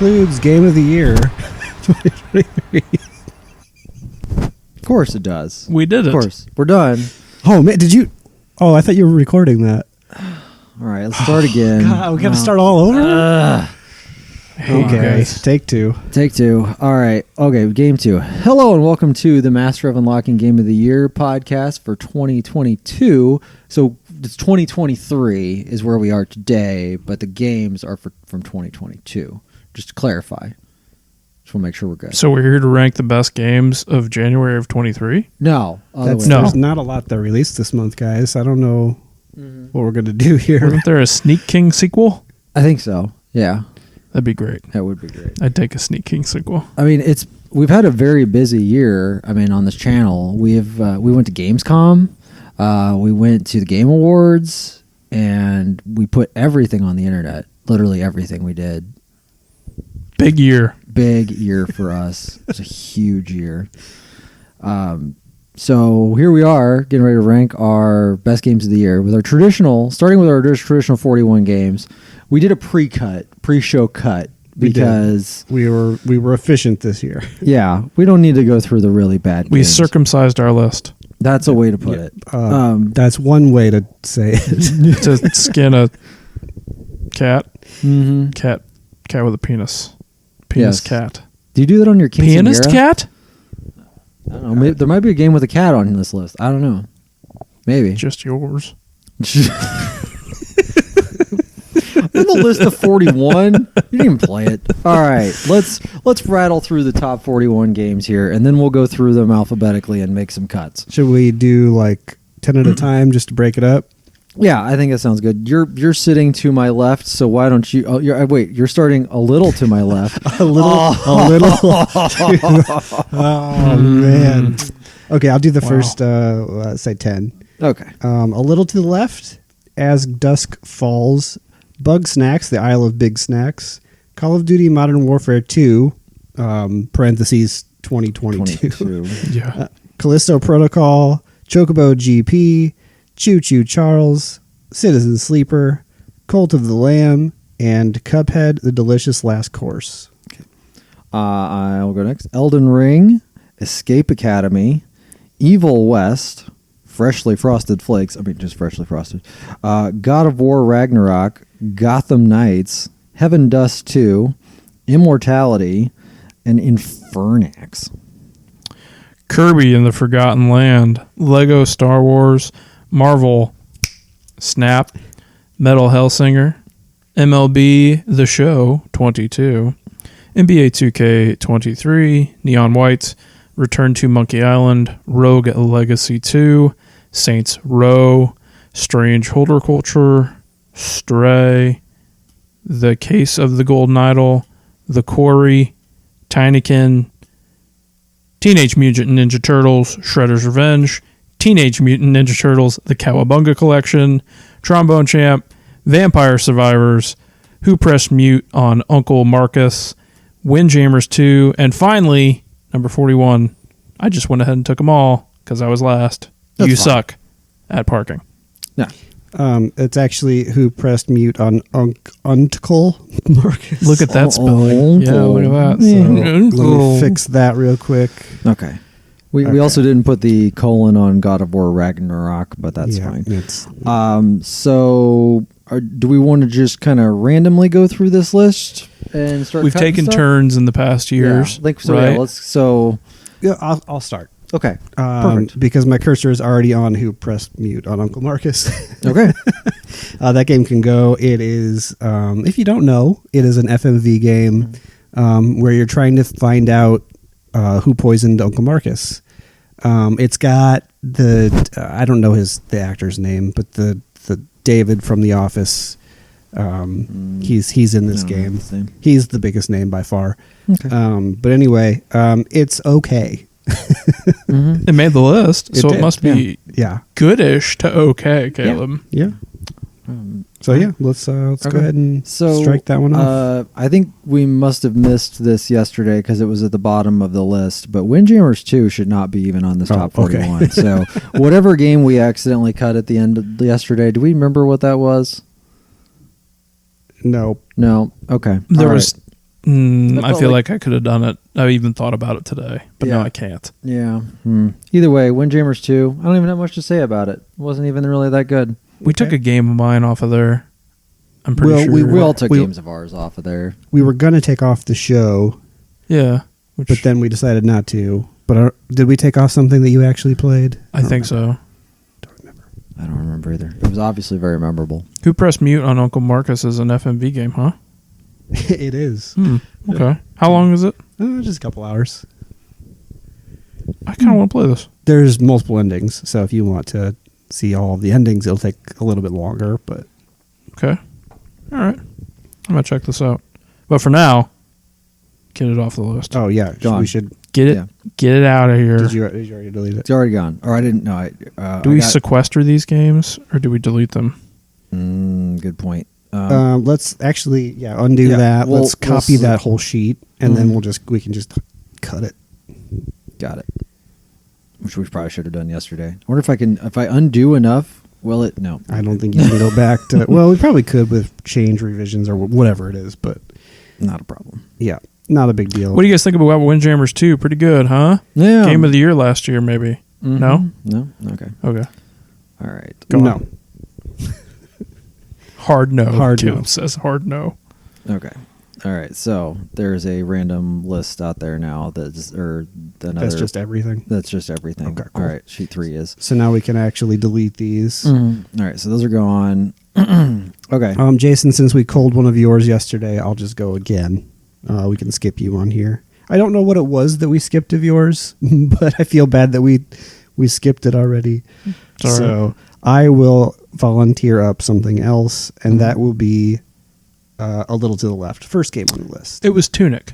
concludes Game of the Year 2023. Of course it does. We did it. Of course. We're done. Oh, man, did you? Oh, I thought you were recording that. All right, let's start again. God, we got to start all over? Okay, take two. Take two. All right. Okay, game two. Hello and welcome to the Master of Unlocking Game of the Year podcast for 2022. So it's 2023 is where we are today, but the games are from 2022. Just to clarify. Just want to make sure we're good. So we're here to rank the best games of January of 23? No. There's not a lot that released this month, guys. I don't know what we're going to do here. Wasn't there a Sneak King sequel? I think so. Yeah. That'd be great. That would be great. I'd take a Sneak King sequel. I mean, we've had a very busy year. I mean, on this channel, we went to Gamescom, we went to the Game Awards, and we put everything on the internet. Literally everything we did. Big year For us. It's a huge year. So here we are, getting ready to rank our best games of the year with starting with our traditional 41 games. We did a pre-show cut because we were efficient this year. Yeah, we don't need to go through the really bad games. We circumcised our list. That's a way to put it. That's one way to say it. To skin a cat. Mm-hmm. Cat with a penis. Penis Yes. cat. Do you do that on your quinceañera? Pianist cat? I don't know. Maybe, there might be a game with a cat on this list. I don't know. Maybe. Just yours. In the list of 41, you didn't even play it. All right, let's rattle through the top 41 games here, and then we'll go through them alphabetically and make some cuts. Should we do like 10 at a time just to break it up? Yeah, I think that sounds good. You're sitting to my left, so why don't you? Oh, you're starting a little to my left. a little. Oh man. Okay, I'll do the first. Say 10. Okay. A little to the left, As Dusk Falls, Bug Snacks, The Isle of Big Snacks, Call of Duty Modern Warfare 2, parentheses 2022. Yeah. Callisto Protocol, Chocobo GP, Choo Choo Charles, Citizen Sleeper, Cult of the Lamb, and Cuphead, The Delicious Last Course. Okay. I'll go next. Elden Ring, Escape Academy, Evil West, Freshly Frosted Flakes. I mean, just freshly frosted. God of War Ragnarok, Gotham Knights, Heaven Dust 2, Immortality, and Infernax. Kirby and the Forgotten Land, Lego Star Wars, Marvel, Snap, Metal Hellsinger, MLB The Show 22, NBA 2K 23, Neon Whites, Return to Monkey Island, Rogue Legacy 2, Saints Row, Strange Horticulture, Stray, The Case of the Golden Idol, The Quarry, Tinykin, Teenage Mutant Ninja Turtles, Shredder's Revenge, Teenage Mutant Ninja Turtles, The Cowabunga Collection, Trombone Champ, Vampire Survivors, Who Pressed Mute on Uncle Marcus, Windjammers 2, and finally, number 41, I just went ahead and took them all because I was last. That's you fine. suck at parking. Yeah. It's actually Who Pressed Mute on Uncle Marcus. Look at that spelling. Yeah, look at that. Let me fix that real quick. Okay. We also didn't put the colon on God of War Ragnarok, but that's fine. So do we want to just kind of randomly go through this list and start? We've taken turns in the past years. Yeah, I think so. Right? Yeah, I'll start. Okay. Perfect. Because my cursor is already on Who Pressed Mute on Uncle Marcus. Okay. That game can go. It is, if you don't know, it is an FMV game where you're trying to find out who poisoned Uncle Marcus. It's got I don't know the actor's name, but the David from The Office. He's in this game. He's the biggest name by far. Okay. But anyway, it's okay. Mm-hmm. It made the list, so it must be goodish to okay, Caleb. Yeah. So yeah, let's go ahead and strike that one off. I think we must have missed this yesterday because it was at the bottom of the list, but Windjammers 2 should not be even on this top 41. Okay. So whatever game we accidentally cut at the end of yesterday, do we remember what that was? No. Okay. There was I feel like I could have done it. I even thought about it today, but no, Yeah. I can't. Yeah. Either way, Windjammers 2, I don't even have much to say about it. It wasn't even really that good. We took a game of mine off of there. I'm pretty Well, sure. We all took games of ours off of there. We were going to take off the show, Yeah. but then we decided not to. But did we take off something that you actually played? I think so. Don't remember. I don't remember either. It was obviously very memorable. Who pressed mute on Uncle Marcus as an FMV game, huh? It is. Okay. How long is it? Just a couple hours. I kind of want to play this. There's multiple endings, so if you want to see all of the endings, it'll take a little bit longer. But Okay. All right. I'm going to check this out. But for now, get it off the list. oh yeah, Gone. we should. Get it Yeah. Get it out of here. Did you already delete it? It's already gone. Or I didn't know. Do we sequester these games or do we delete them? Good point. Let's actually undo Yeah, that. we'll- Let's copy we'll- that whole sheet, and then Mhm. we can just cut it. Got it. Which we probably should have done yesterday. I wonder if I undo enough, will it? No. I don't think you can go back to. Well, we probably could with change revisions or whatever it is, but Not a problem. yeah, not a big deal. What do you guys think about Windjammers 2? Pretty good, huh? Yeah. Game of the year last year, maybe. Mhm. No? No? Okay. Okay. All right. Go no. on. Hard no. Hard Caleb no. says hard no. Okay. All right. So there's a random list out there now that's That's just everything. That's just everything. Okay, cool. All right. Sheet 3 is. So now we can actually delete these. All right. So those are gone. Okay. Jason, since we culled one of yours yesterday, I'll just go again. We can skip you on here. I don't know what it was that we skipped of yours, but I feel bad that we skipped it already. It's all So I will volunteer up something else, and that will be a little to the left. First game on the list. It was Tunic.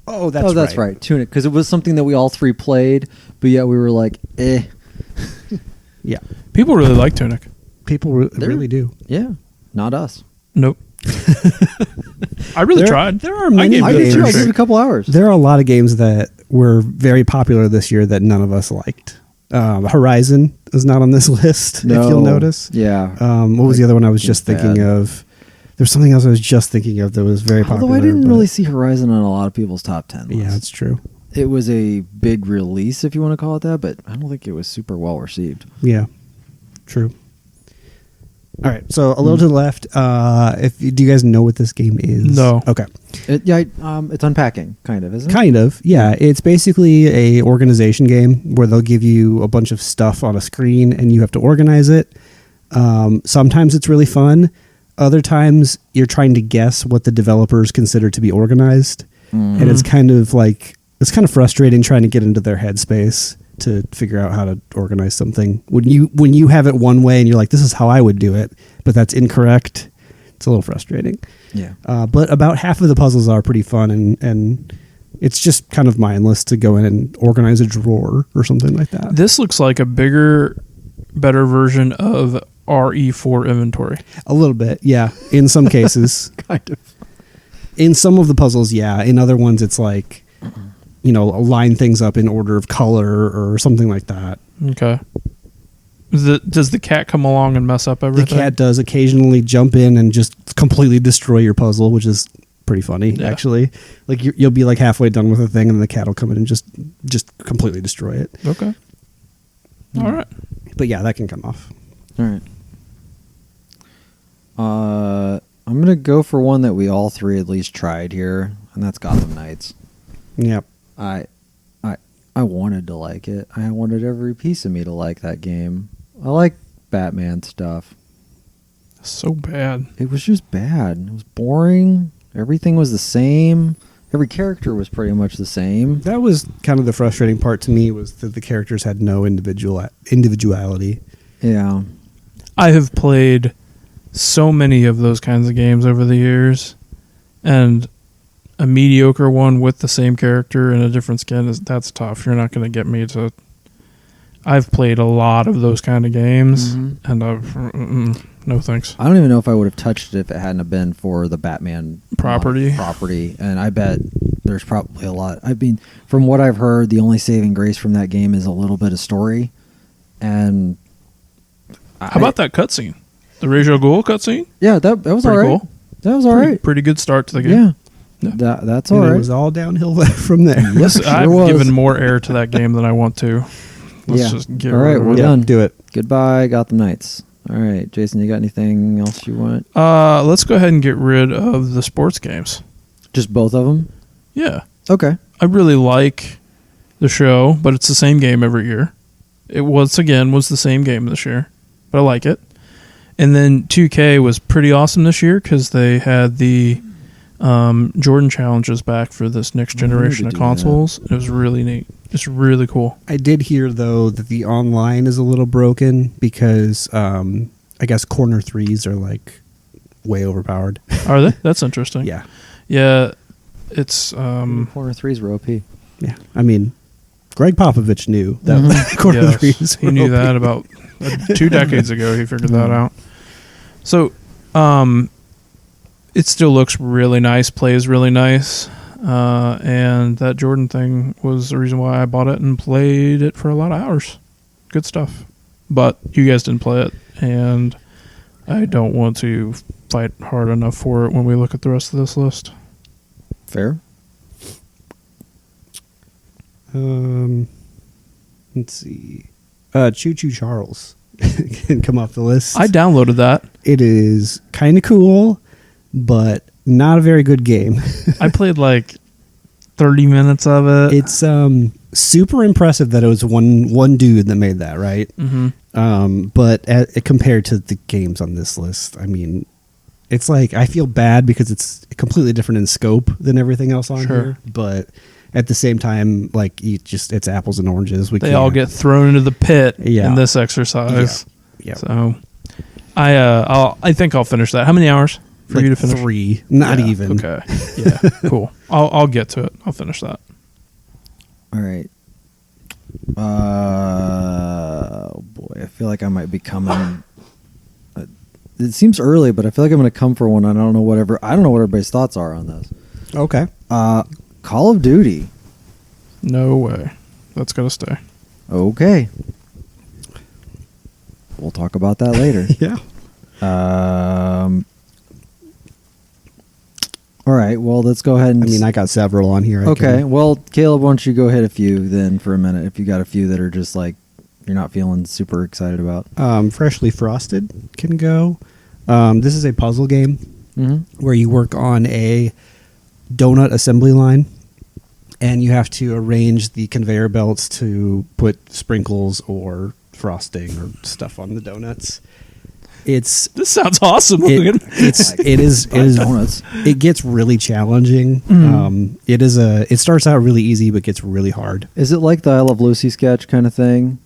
Oh, that's right. Tunic, because it was something that we all three played, but yet we were like, eh. Yeah. People really like Tunic. People really do. Yeah. Not us. Nope. I really tried. There are many gave I it a did games. too. I fair gave it a shake. couple hours. There are a lot of games that were very popular this year that none of us liked. Horizon is not on this list, if you'll notice. Yeah. What was the other one I was just Bad. thinking of? There's something else I was just thinking of that was very popular. Although I didn't but- really see Horizon on a lot of people's top 10 lists. Yeah, that's true. It was a big release, if you want to call it that, but I don't think it was super well received. Yeah, true. All right, so a little to the left. Do you guys know what this game is? No. Okay. It's unpacking, kind of, isn't it? Kind of, yeah. It's basically a organization game where they'll give you a bunch of stuff on a screen and you have to organize it. Sometimes it's really fun. Other times you're trying to guess what the developers consider to be organized, and it's kind of frustrating trying to get into their headspace to figure out how to organize something. When you have it one way and you're like, this is how I would do it, but that's incorrect. It's a little frustrating. Yeah. But about half of the puzzles are pretty fun, and it's just kind of mindless to go in and organize a drawer or something like that. This looks like a bigger, better version of RE4 inventory. A little bit, yeah. In some cases. Kind of. In some of the puzzles, yeah. In other ones, it's like, line things up in order of color or something like that. Okay. Does the cat come along and mess up everything? The cat does occasionally jump in and just completely destroy your puzzle, which is pretty funny, actually. Like you'll be like halfway done with a thing, and the cat will come in and just completely destroy it. Okay. All right. But yeah, that can come off. All right. I'm going to go for one that we all three at least tried here, and that's Gotham Knights. Yep. I wanted to like it. I wanted every piece of me to like that game. I like Batman stuff. So bad. It was just bad. It was boring. Everything was the same. Every character was pretty much the same. That was kind of the frustrating part to me, was that the characters had no individuality. Yeah. I have played so many of those kinds of games over the years, and a mediocre one with the same character and a different skin that's tough. You're not going to get me to. I've played a lot of those kind of games, and no thanks. I don't even know if I would have touched it if it hadn't have been for the Batman Property. And I bet there's probably a lot. I mean, from what I've heard, the only saving grace from that game is a little bit of story. And How about that cutscene? The Ra's al Ghul cutscene? Yeah, that was all Pretty right. cool. That was all right. Pretty good start to the game. Yeah. That's all And right. it was all downhill from there. Yes, sure I've was. given more air to that game than I want to. Let's just get all rid right, of we're it. done. Do it. Goodbye, Gotham Knights. All right, Jason, you got anything else you want? Let's go ahead and get rid of the sports games. Just both of them? Yeah. Okay. I really like the show, but it's the same game every year. It was the same game this year, but I like it. And then 2K was pretty awesome this year because they had the Jordan challenges back for this next generation of consoles. It was really neat. It's really cool. I did hear, though, that the online is a little broken because I guess corner threes are like way overpowered. Are they? That's interesting. Yeah. Yeah. It's Corner threes were OP. Yeah. I mean, Greg Popovich knew that corner yes, threes he were knew OP. that about 2 decades ago. He figured that out. So, it still looks really nice, plays really nice, and that Jordan thing was the reason why I bought it and played it for a lot of hours. Good stuff. But you guys didn't play it, and I don't want to fight hard enough for it when we look at the rest of this list. Fair. Let's see. Choo Choo Charles can come off the list. I downloaded that. It is kind of cool, but not a very good game. I played like 30 minutes of it. It's super impressive that it was one dude that made that, right? Mm-hmm. But compared to the games on this list, I mean, it's like I feel bad because it's completely different in scope than everything else on Sure. here. But at the same time, like it's apples and oranges. They all get thrown into the pit Yeah. in this exercise. Yeah. So I think I'll finish that. How many hours for like you to finish? 3, not Yeah, even. Okay. Yeah. Cool. I'll get to it. I'll finish that. All right. Oh boy, I feel like I might be coming. It seems early, but I feel like I'm going to come for one. I don't know what everybody's thoughts are on this. Okay. Call of Duty. No way. That's gonna stay. Okay. We'll talk about that later. Yeah. All right. Well, let's go ahead and. I mean, I got several on here. Okay. Well, Caleb, why don't you go hit a few then for a minute? If you got a few that are just like you're not feeling super excited about. Freshly Frosted can go. This is a puzzle game where you work on a donut assembly line, and you have to arrange the conveyor belts to put sprinkles or frosting or stuff on the donuts. This sounds awesome. Donuts. It gets really challenging. It starts out really easy but gets really hard. Is it like the I Love Lucy sketch kind of thing?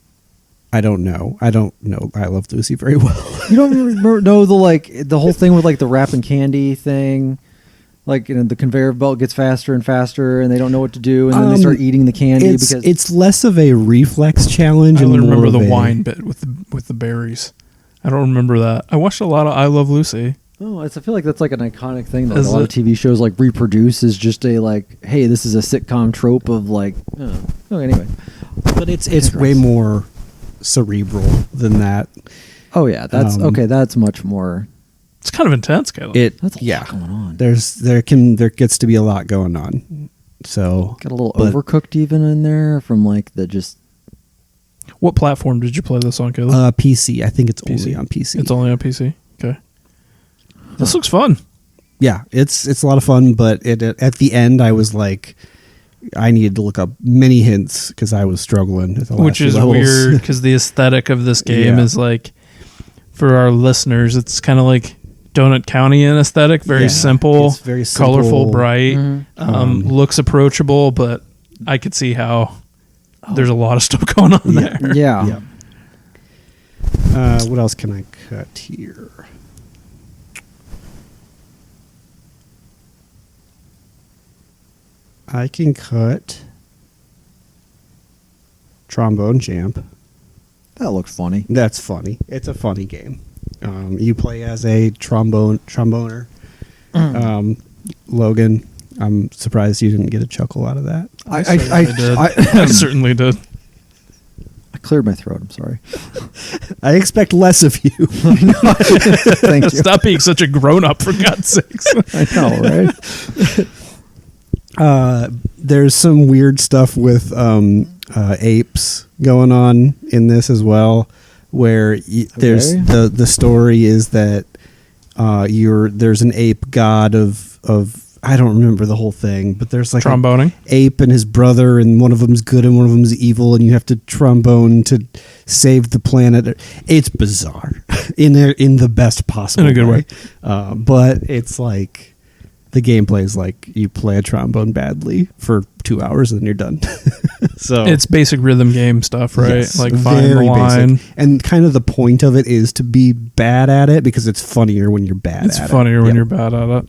I don't know I Love Lucy very well. You don't know the whole thing with like the wrap and candy thing? Like, you know, the conveyor belt gets faster and faster, and they don't know what to do, and then they start eating the candy because it's less of a reflex challenge. I and only more remember of the a- wine bit with the berries. I don't remember that. I watched a lot of I Love Lucy. I feel like that's like an iconic thing that Is a lot of it? TV shows like reproduce is just a like, hey, this is a sitcom trope of like, anyway. But it's way more cerebral than that. Oh yeah, that's okay. That's much more. It's kind of intense, Caleb. That's a lot going on. There gets to be a lot going on. So Got a little Overcooked even in there from like the just. What platform did you play this on, Caleb? PC. I think it's PC. only on PC. It's only on PC. Okay. This looks fun. Yeah, it's a lot of fun. But at the end, I was like, I needed to look up many hints because I was struggling at the last Which is levels. weird because the aesthetic of this game Yeah. is like, for our listeners, it's kind of like Donut County in aesthetic. Very Yeah, simple, it's very simple. colorful, bright. Mhm. Looks approachable, but I could see how there's a lot of stuff going on Yeah. there. Yeah. What else can I cut here? I can cut Trombone Champ. That looks funny. That's funny. It's a funny game. You play as a tromboner. Logan, I'm surprised you didn't get a chuckle out of that. I certainly did. I cleared my throat. I'm sorry. I expect less of you. Thank you. Stop being such a grown up, for God's sakes. I know, right? There's some weird stuff with apes going on in this as well, where there's the story is that there's an ape god of I don't remember the whole thing, but there's like tromboning ape and his brother, and one of them's good and one of them's evil, and you have to trombone to save the planet. It's bizarre in the best possible in a good way. But it's like the gameplay is like you play a trombone badly for 2 hours and then you're done. So it's basic rhythm game stuff, right? Yes, like find the line. basic. And kind of the point of it is to be bad at it because it's funnier when you're bad at it. It's funnier when you're bad at it.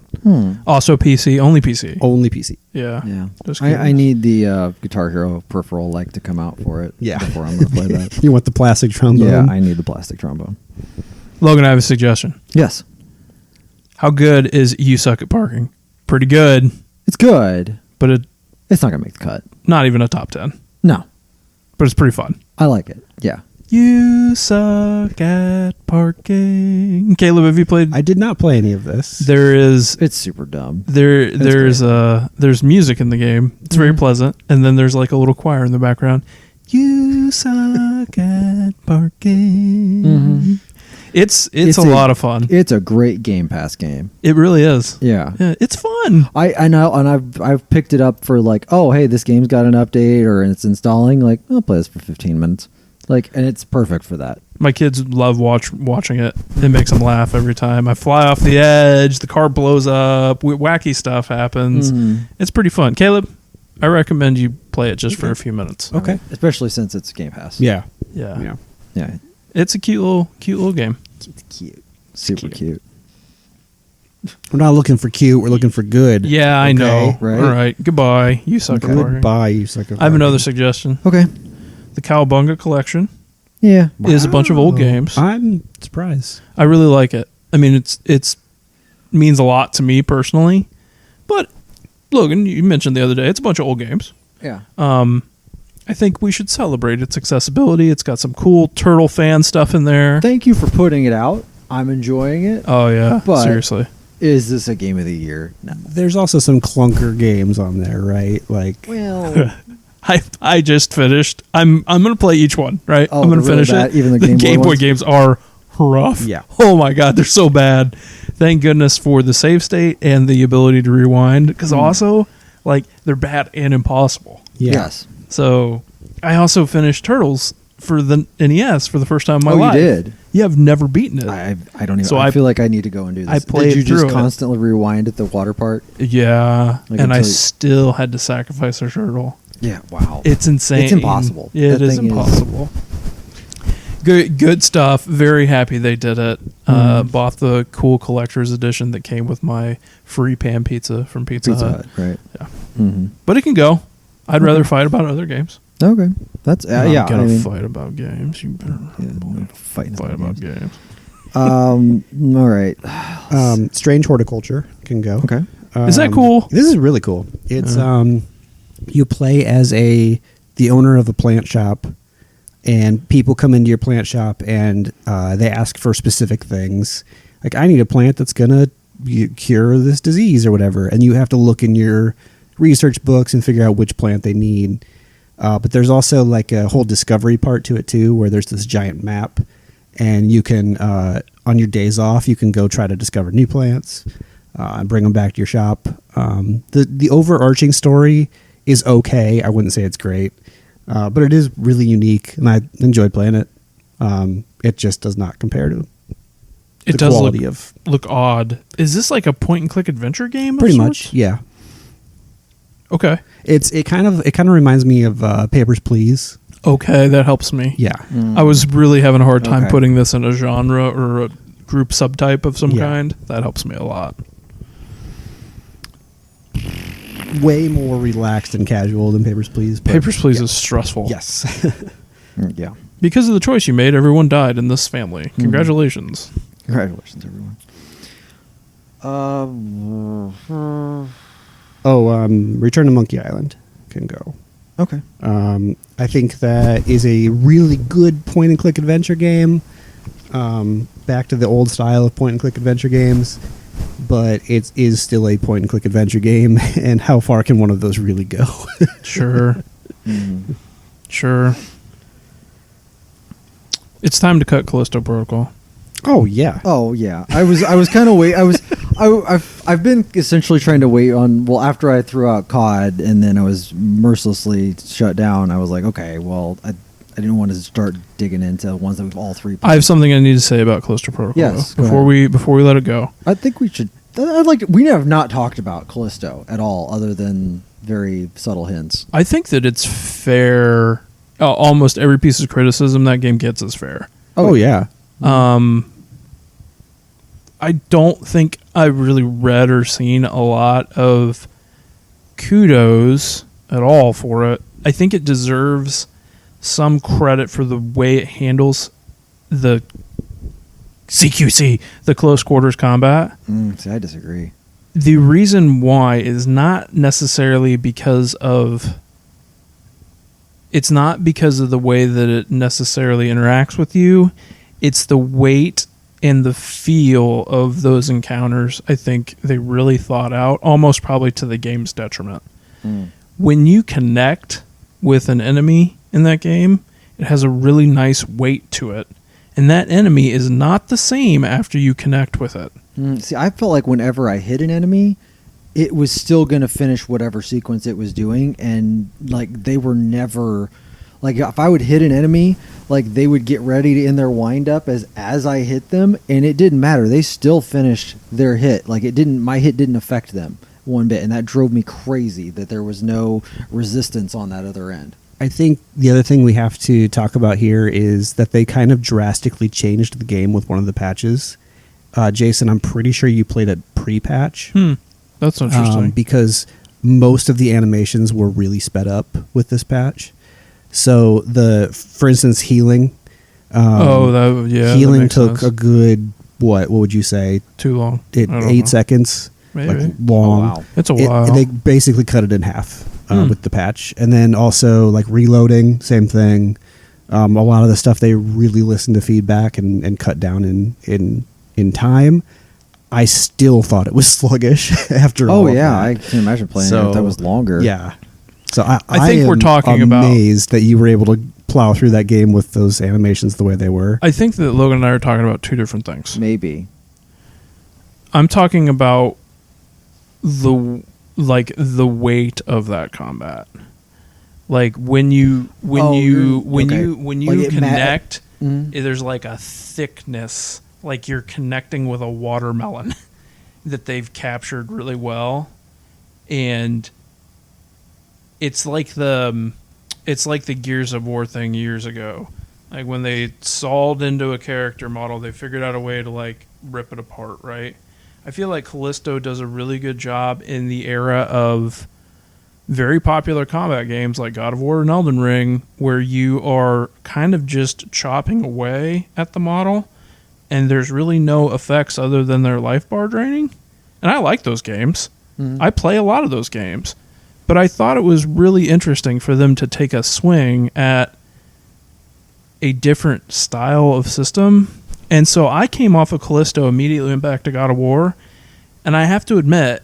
Also PC, only PC. Only PC. Yeah. Yeah. I need the Guitar Hero peripheral to come out for it before I'm going to play that. You want the plastic trombone? Yeah, I need the plastic trombone. Logan, I have a suggestion. Yes. How good is You Suck at Parking? Pretty good. It's good. But it's not going to make the cut. Not even a top 10. No. But it's pretty fun. I like it. Yeah. You suck at parking. Caleb, have you played? I did not play any of this. It's super dumb. There's music in the game. It's very pleasant. And then there's like a little choir in the background. You suck at parking. Mm-hmm. It's a lot of fun. It's a great Game Pass game. It really is. Yeah. It's fun. I know, and I've picked it up for like, oh, hey, this game's got an update or it's installing. Like, I'll play this for 15 minutes. Like, and it's perfect for that. My kids love watching it. It makes them laugh every time. I fly off the edge. The car blows up. Wacky stuff happens. Mm-hmm. It's pretty fun. Caleb, I recommend you play it just for a few minutes. Okay. Especially since it's Game Pass. Yeah. Yeah. Yeah. It's a cute little game. It's cute. Super cute. We're not looking for cute. We're looking for good. Yeah, I know. Right? All right. Goodbye. You suck at parking. Goodbye, you suck at I have another suggestion. Okay. The Cowabunga collection Yeah. is a bunch of old games. I'm surprised. I really like it. I mean, it's means a lot to me personally. But Logan, you mentioned the other day, it's a bunch of old games. Yeah. I think we should celebrate its accessibility. It's got some cool Turtle fan stuff in there. Thank you for putting it out. I'm enjoying it. Oh yeah, But seriously. Is this a game of the year? No. There's also some clunker games on there, right? Like, Well, I just finished. I'm gonna play each one. Right. Oh, I'm gonna they're really finish bad? it. Even the Game Boy ones? games are rough. Yeah. Oh my god, they're so bad. Thank goodness for the save state and the ability to rewind. Because also, like, they're bad and impossible. yeah. yes. So I also finished Turtles for the NES for the first time in my life. You did? Yeah, I've never beaten it. I don't even. So I I- feel like I need to go and do this. I played Did you just through it. constantly rewind at the water part? Yeah, Like and I until you- still had to sacrifice a turtle. Yeah. Wow. It's insane. It's impossible. Yeah, it That is thing is- impossible. Good stuff. Very happy they did it. Bought the cool collector's edition that came with my free pan pizza from Pizza Hut. Right. Yeah. Mm-hmm. But it can go. I'd rather fight about other games. Okay. That's I'm yeah. gonna I mean, fight about games. You better fighting fight about games. All right. Strange Horticulture can go. Okay. Is that cool? This is really cool. It's you play as the owner of a plant shop, and people come into your plant shop and they ask for specific things. Like, I need a plant that's gonna cure this disease or whatever, and you have to look in your research books and figure out which plant they need. But there's also like a whole discovery part to it too, where there's this giant map, and you can on your days off you can go try to discover new plants and bring them back to your shop. The overarching story is okay. I wouldn't say it's great, but it is really unique, and I enjoyed playing it. It just does not compare to It the does quality look odd. Is this like a point and click adventure game? of pretty sorts? much, yeah. Okay. It kind of reminds me of Papers, Please. Okay, that helps me. Yeah. I was really having a hard time Okay. putting this in a genre or a group subtype of some Yeah. kind. That helps me a lot. Way more relaxed and casual than Papers, Please. but- Papers, Please yeah. is stressful. Yes. Yeah. Because of the choice you made, everyone died in this family. Congratulations. Congratulations, everyone. Return to Monkey Island can go. Okay. I think that is a really good point and click adventure game. Back to the old style of point and click adventure games. but it is still a point and click adventure game. And how far can one of those really go? Sure. Sure. It's time to cut Callisto Protocol. Oh yeah. Oh yeah, I was kind of I've been essentially trying to wait on. Well, after I threw out COD and then I was mercilessly shut down, I was like, okay, well, I didn't want to start digging into ones that we've all three played. I have something I need to say about Callisto Protocol. Yes, before we let it go. I think we should. We have not talked about Callisto at all, other than very subtle hints. I think that it's fair. Almost every piece of criticism that game gets is fair. Oh yeah. I don't think I've really read or seen a lot of kudos at all for it. I think it deserves some credit for the way it handles the CQC, the close quarters combat. See, I disagree. The reason why is not necessarily because of... It's not because of the way that it necessarily interacts with you. It's the weight and the feel of those encounters. I think they really thought out, almost probably to the game's detriment. When you connect with an enemy in that game, it has a really nice weight to it. And that enemy is not the same after you connect with it. See, I felt like whenever I hit an enemy, it was still going to finish whatever sequence it was doing. And like they were never... Like if I would hit an enemy, like they would get ready to end their wind up as I hit them, and it didn't matter. They still finished their hit. Like my hit didn't affect them one bit, and that drove me crazy that there was no resistance on that other end. I think the other thing we have to talk about here is that they kind of drastically changed the game with one of the patches. Jason, I'm pretty sure you played a pre-patch. That's interesting. Because most of the animations were really sped up with this patch. So for instance, healing. Healing took sense. a good what would you say? Too long. 8 seconds. Maybe. Like long. Oh, wow. It's a while. They basically cut it in half with the patch, and then also like reloading, same thing. A lot of the stuff they really listened to feedback and cut down in time. I still thought it was sluggish after all. Oh yeah, that. I can imagine playing it if that was longer. Yeah. So I think am we're talking about... amazed that you were able to plow through that game with those animations the way they were. I think that Logan and I are talking about two different things. Maybe. I'm talking about the weight of that combat. Like when you connect, there's like a thickness, like you're connecting with a watermelon that they've captured really well, and it's like the Gears of War thing years ago. Like when they solved into a character model, they figured out a way to like rip it apart, right? I feel like Callisto does a really good job in the era of very popular combat games like God of War and Elden Ring, where you are kind of just chopping away at the model, and there's really no effects other than their life bar draining. And I like those games. I play a lot of those games. But I thought it was really interesting for them to take a swing at a different style of system. And so I came off of Callisto, immediately went back to God of War. And I have to admit,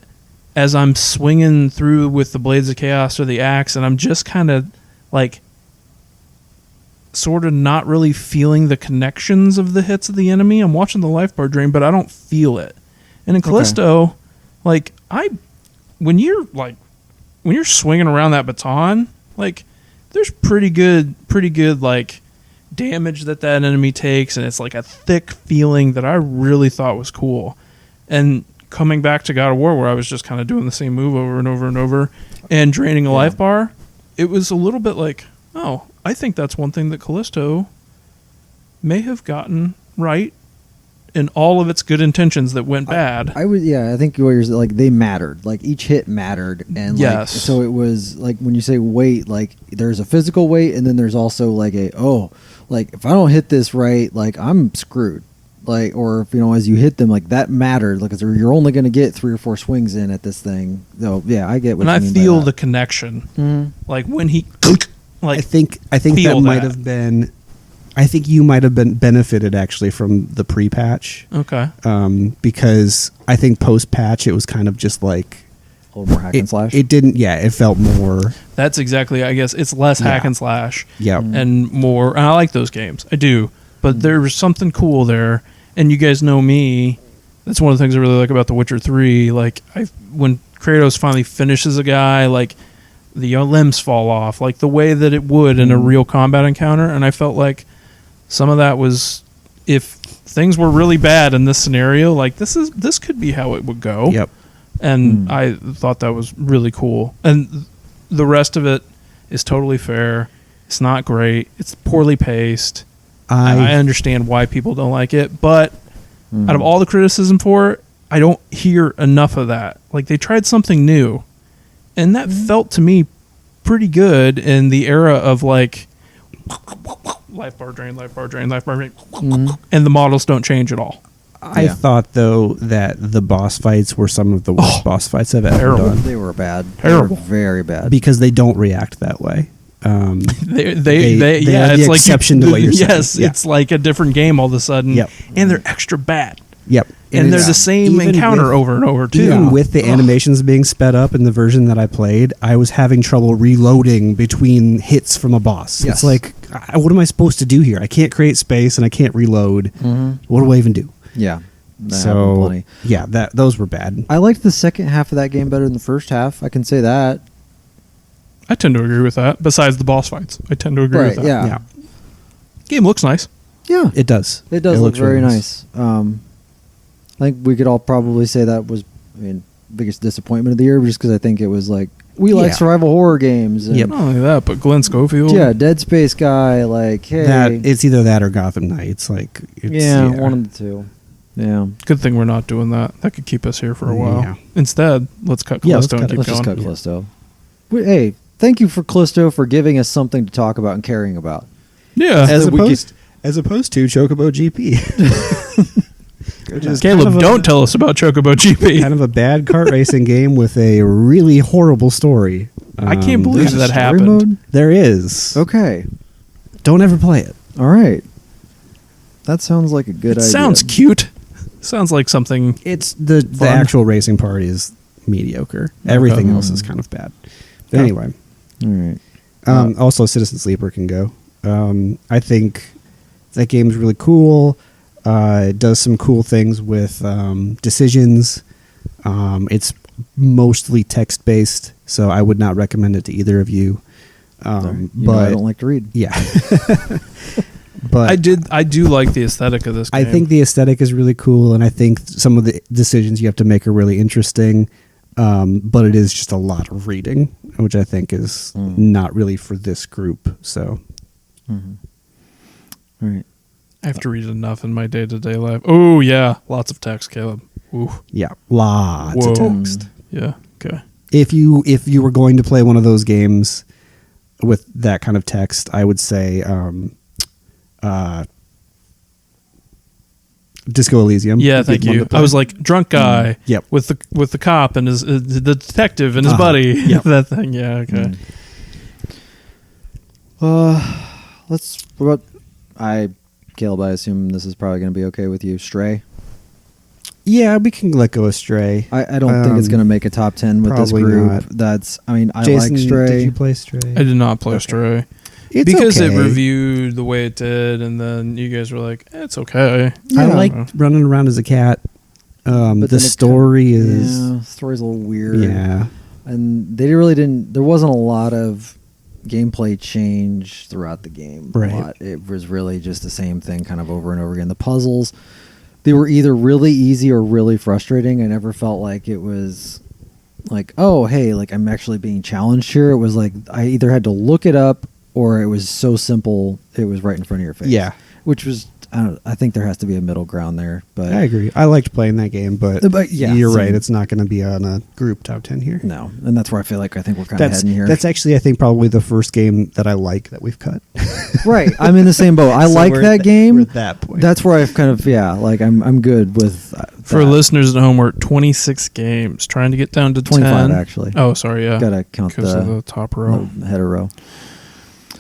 as I'm swinging through with the Blades of Chaos or the axe, and I'm just kind of like sort of not really feeling the connections of the hits of the enemy. I'm watching the life bar drain, but I don't feel it. And in Callisto, like when you're swinging around that baton, like there's pretty good like damage that enemy takes, and it's like a thick feeling that I really thought was cool. And coming back to God of War, where I was just kind of doing the same move over and over and over and draining a life bar, it was a little bit like, oh, I think that's one thing that Callisto may have gotten right in all of its good intentions that went bad. I think what you're like, they mattered. Like each hit mattered, and yes. Like, so it was like when you say weight, like there's a physical weight, and then there's also like like if I don't hit this right, like I'm screwed. Like, or if, as you hit them, like that mattered. Like, you're only going to get 3 or 4 swings in at this thing. So yeah, I get what you mean. And I feel the connection. Like when he, like I think that might have been. I think you might have been benefited actually from the pre-patch. Okay. Because I think post-patch it was kind of just like A little more hack and slash. It didn't. Yeah, it felt more. That's exactly. I guess it's less hack and slash. Yeah. And more. And I like those games. I do. But there was something cool there. And you guys know me. That's one of the things I really like about The Witcher 3. Like when Kratos finally finishes a guy, like the limbs fall off, like the way that it would in a real combat encounter. And I felt like some of that was, if things were really bad in this scenario, like this could be how it would go. Yep. And I thought that was really cool. And the rest of it is totally fair. It's not great. It's poorly paced. I understand why people don't like it, but out of all the criticism for it, I don't hear enough of that. Like, they tried something new, and that felt to me pretty good in the era of like life bar drain, life bar drain, life bar drain, and the models don't change at all. I thought, though, that the boss fights were some of the worst boss fights I've ever done. They were bad. Terrible. They were very bad. Because they don't react that way. They are it's the like exception to what you're saying. Yes, it's like a different game all of a sudden. Yep. And they're extra bad. Yep. And they're the same Even encounter over and over, too. Even with the animations being sped up in the version that I played, I was having trouble reloading between hits from a boss. Yes. It's like, what am I supposed to do here? I can't create space and I can't reload. What do I even do? Yeah. That happened So, plenty. yeah, those were bad. I liked the second half of that game better than the first half. I can say that. I tend to agree with that. Besides the boss fights, I tend to agree with that. Yeah. Game looks nice. Yeah. It does. It does look looks very really nice. I think we could all probably say that was, biggest disappointment of the year, just because I think it was like, we like survival horror games. And Yep. Not only that, but Glenn Schofield. Yeah, Dead Space guy, like, hey. It's either that or Gotham Knights. Like, one of the two. Yeah. Good thing we're not doing that. That could keep us here for a while. Yeah. Instead, let's cut Callisto and keep Let's going. just cut Callisto. Hey, thank you for Callisto for giving us something to talk about and caring about. Yeah. as opposed to Chocobo GP. Caleb, don't tell us about Chocobo GP. Kind of a bad kart racing game with a really horrible story. I can't believe There's a that story happened. mode? There is. Okay. Don't ever play it. All right. That sounds like a good idea. Sounds cute. Sounds like something. It's the actual racing part is mediocre. Everything else is kind of bad. But anyway. All right. Also, Citizen Sleeper can go. I think that game's really cool. It does some cool things with decisions. It's mostly text-based, so I would not recommend it to either of you. But I don't like to read. Yeah. But I do like the aesthetic of this game. I think the aesthetic is really cool, and I think some of the decisions you have to make are really interesting. But it is just a lot of reading, which I think is not really for this group. So, All right. I have to read enough in my day-to-day life. Oh, yeah. Lots of text, Caleb. Ooh. yeah, lots of text. Yeah. Okay. If you were going to play one of those games with that kind of text, I would say Disco Elysium. Yeah, thank you. I was like drunk guy Yep. with the cop and his the detective and his buddy. Yep. That thing. Yeah, okay. What about Caleb, I assume this is probably going to be okay with you. Stray? Yeah, we can let go of Stray. I don't think it's going to make a top 10 with this probably group. not. I Jason, like Stray. did you play Stray? I did not play Stray. It's because okay. it reviewed the way it did, and then you guys were like, it's okay. I Yeah. liked running around as a cat. But The then story is... Yeah, the story's a little weird. Yeah. And they really didn't... There wasn't a lot of gameplay change throughout the game. Right. It was really just the same thing kind of over and over again. The puzzles, they were either really easy or really frustrating. I never felt like it was like, oh, hey, like I'm actually being challenged here. It was like I either had to look it up or it was so simple it was right in front of your face. Yeah. Which was... I think there has to be a middle ground there, but I agree. I liked playing that game, but yeah, you're same. right. It's not going to be on a group top 10 here. no, and that's where I think we're kind of heading here. That's actually, I think, probably the first game that I like that we've cut. Right. I'm in the same boat. I So like we're that at game. we're at that point. That's where I've kind of like I'm good with For that. listeners at home, we're at 26 games, trying to get down to 25 10. actually. Oh, sorry, yeah. Gotta count Because of the the top row. header row.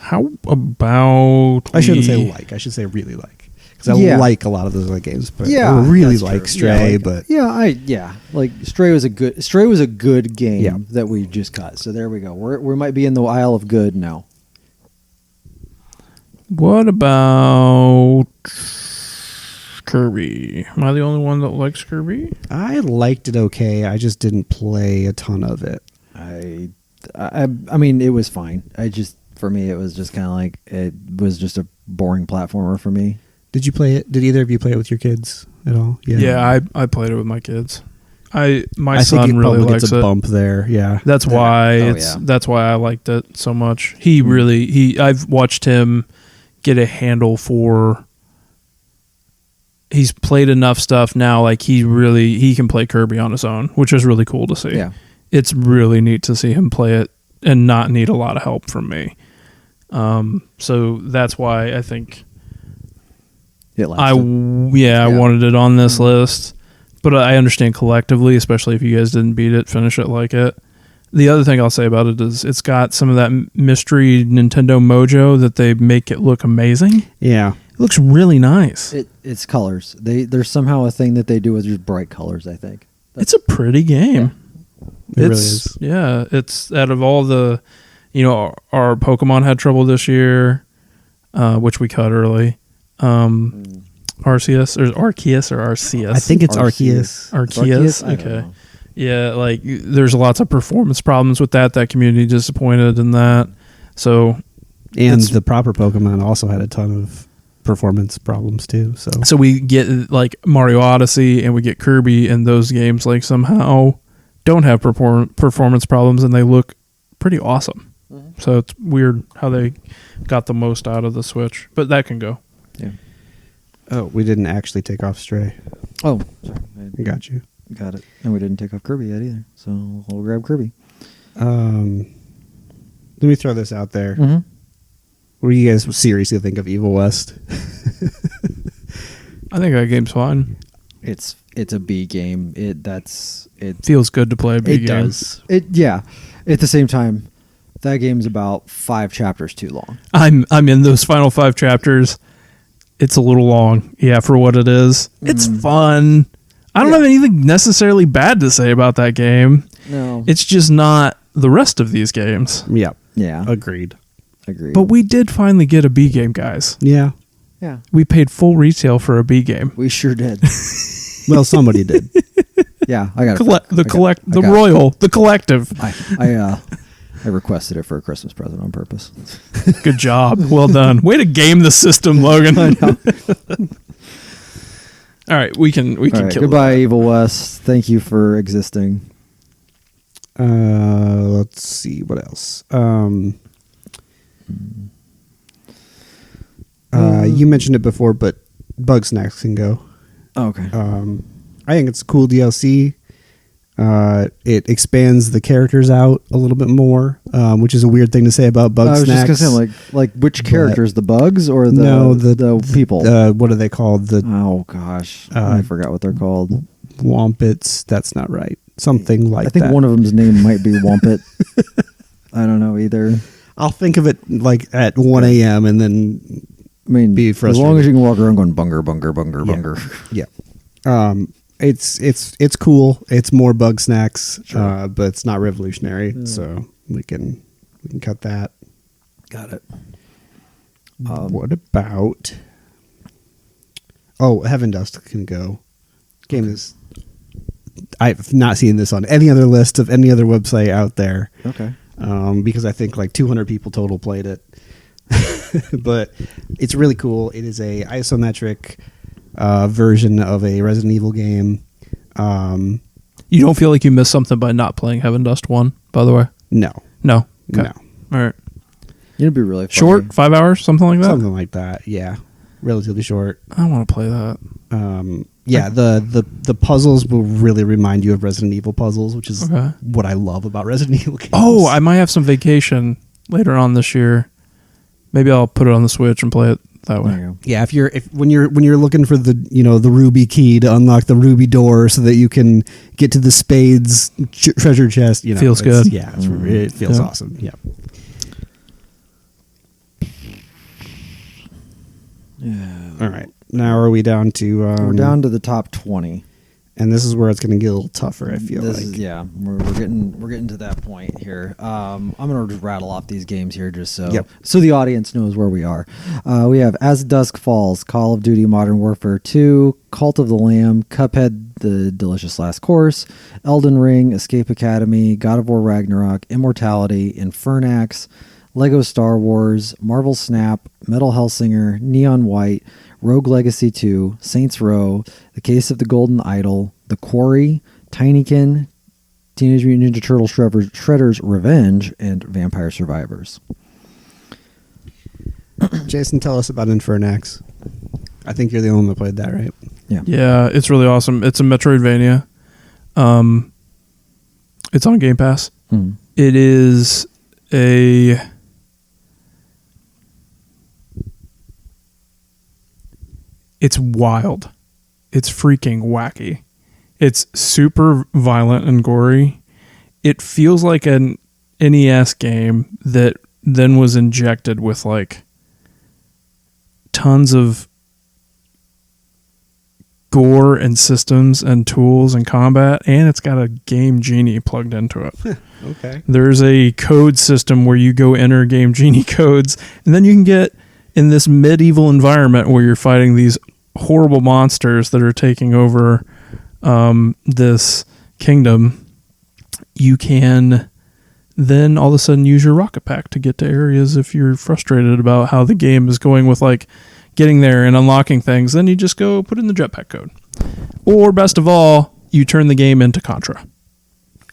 How about I shouldn't say we- like. I should say really like. Because I Yeah. like a lot of those other games, but Yeah, I really that's like true. Stray. Like Stray was a good game Yeah. that we just got. So there we go. We might be in the aisle of good now. What about Kirby? Am I the only one that likes Kirby? I liked it okay. I just didn't play a ton of it. I mean, it was fine. For me, it was just kind of like it was just a boring platformer for me. Did you play it? Did either of you play it with your kids at all? Yeah, I played it with my kids. My I son think it really probably likes gets a it. bump there. Yeah, That's why Oh, it's yeah. that's why I liked it so much. I've watched him get a handle for. He's played enough stuff now, like he can play Kirby on his own, which is really cool to see. Yeah. It's really neat to see him play it and not need a lot of help from me. So that's why I think It I lasted. wanted it on this list, but I understand collectively, especially if you guys didn't beat it, finish it like it. The other thing I'll say about it is it's got some of that mystery Nintendo mojo that they make it look amazing. yeah. It looks really nice. It's colors. There's somehow a thing that they do with just bright colors. I think It's a pretty game. It really is. Yeah, it's out of all the, our Pokemon had trouble this year, which we cut early. Arceus or Arceus or Arceus? I think it's Arceus. Arceus. Arceus. I don't Okay. know. Yeah, like there's lots of performance problems with that. That community disappointed in that. So And It's- the proper Pokemon also had a ton of performance problems too. So we get like Mario Odyssey and we get Kirby, and those games like somehow don't have performance problems and they look pretty awesome. So it's weird how they got the most out of the Switch, but that can go. Yeah. oh, we didn't actually take off Stray. Oh, sorry. I got you. Got it. And we didn't take off Kirby yet either. So we'll grab Kirby. Let me throw this out there. Mm-hmm. What do you guys seriously think of Evil West? I think that game's fine. It's a B game. It Feels good to play a big It game. does. yeah. At the same time, that game's about 5 chapters too long. I'm in those final 5 chapters. It's a little long, yeah, for what it is. It's fun. I don't have anything necessarily bad to say about that game. No. It's just not the rest of these games. Yeah. Yeah. Agreed. Agreed. But we did finally get a B game, guys. Yeah. yeah, We paid full retail for a B game. we sure did. Well, somebody did. Yeah, I got it. The collective. I requested it for a Christmas present on purpose. Good job. Well done. Way to game the system, Logan. All right, we can All right, kill goodbye, that. Evil West. Thank you for existing. Let's see what else. You mentioned it before, but Bug Snacks can go. Oh, okay. I think it's a cool DLC. It expands the characters out a little bit more, which is a weird thing to say about Bug I was Snacks. just gonna say, like which characters? The bugs or the No, the people? What are they called? The Oh gosh, I forgot what they're called. Wompits. That's not right. Something like I think that. one of them's name might be Wumpet. I don't know either. I'll think of it like at 1 a.m. and then I mean, Be as long frustrated. as you can walk around going bunger, bunger, bunger, bunger. yeah. It's cool. It's more Bug Snacks, but it's not revolutionary. So we can cut that. Got it. What about? Oh, Heaven Dust can go. Game is. I've not seen this on any other list of any other website out there. Okay. Because I think like 200 people total played it. But it's really cool. It is a isometric version of a Resident Evil game. You don't feel like you missed something by not playing Heaven Dust 1, by the way? No. No. Okay. No. All right. It'd be really funny. Short, 5 hours, something like that? Something like that. Yeah. Relatively short. I want to play that. Yeah, the puzzles will really remind you of Resident Evil puzzles, which is Okay. what I love about Resident Evil games. Oh, I might have some vacation later on this year. Maybe I'll put it on the Switch and play it that There way. you go. yeah. When you're looking for the ruby key to unlock the ruby door so that you can get to the spades treasure chest, Feels it's- good. Yeah, it feels Yeah. awesome. Yeah. All right. Now are we down to? We're down to the top 20. And this is where it's going to get a little tougher. I feel like. We're getting to that point here. I'm gonna just rattle off these games here just so the audience knows where we are. We have As Dusk Falls, Call of Duty Modern Warfare 2, Cult of the Lamb, Cuphead: The Delicious Last Course, Elden Ring, Escape Academy, God of War Ragnarok, Immortality, Infernax, Lego Star Wars, Marvel Snap, Metal Hellsinger, Neon White, Rogue Legacy 2, Saints Row, The Case of the Golden Idol, The Quarry, Tinykin, Teenage Mutant Ninja Turtles Shredder's Revenge, and Vampire Survivors. Jason, tell us about Infernax. I think you're the only one that played that, right? Yeah. Yeah, it's really awesome. It's a Metroidvania. It's on Game Pass. It is a... It's wild. It's freaking wacky. It's super violent and gory. It feels like an NES game that then was injected with like tons of gore and systems and tools and combat, and it's got a Game Genie plugged into it. Okay. There's a code system where you go enter Game Genie codes, and then you can get in this medieval environment where you're fighting these horrible monsters that are taking over this kingdom. You can then all of a sudden use your rocket pack to get to areas if you're frustrated about how the game is going with like getting there and unlocking things. Then you just go put in the jetpack code. Or best of all, you turn the game into Contra.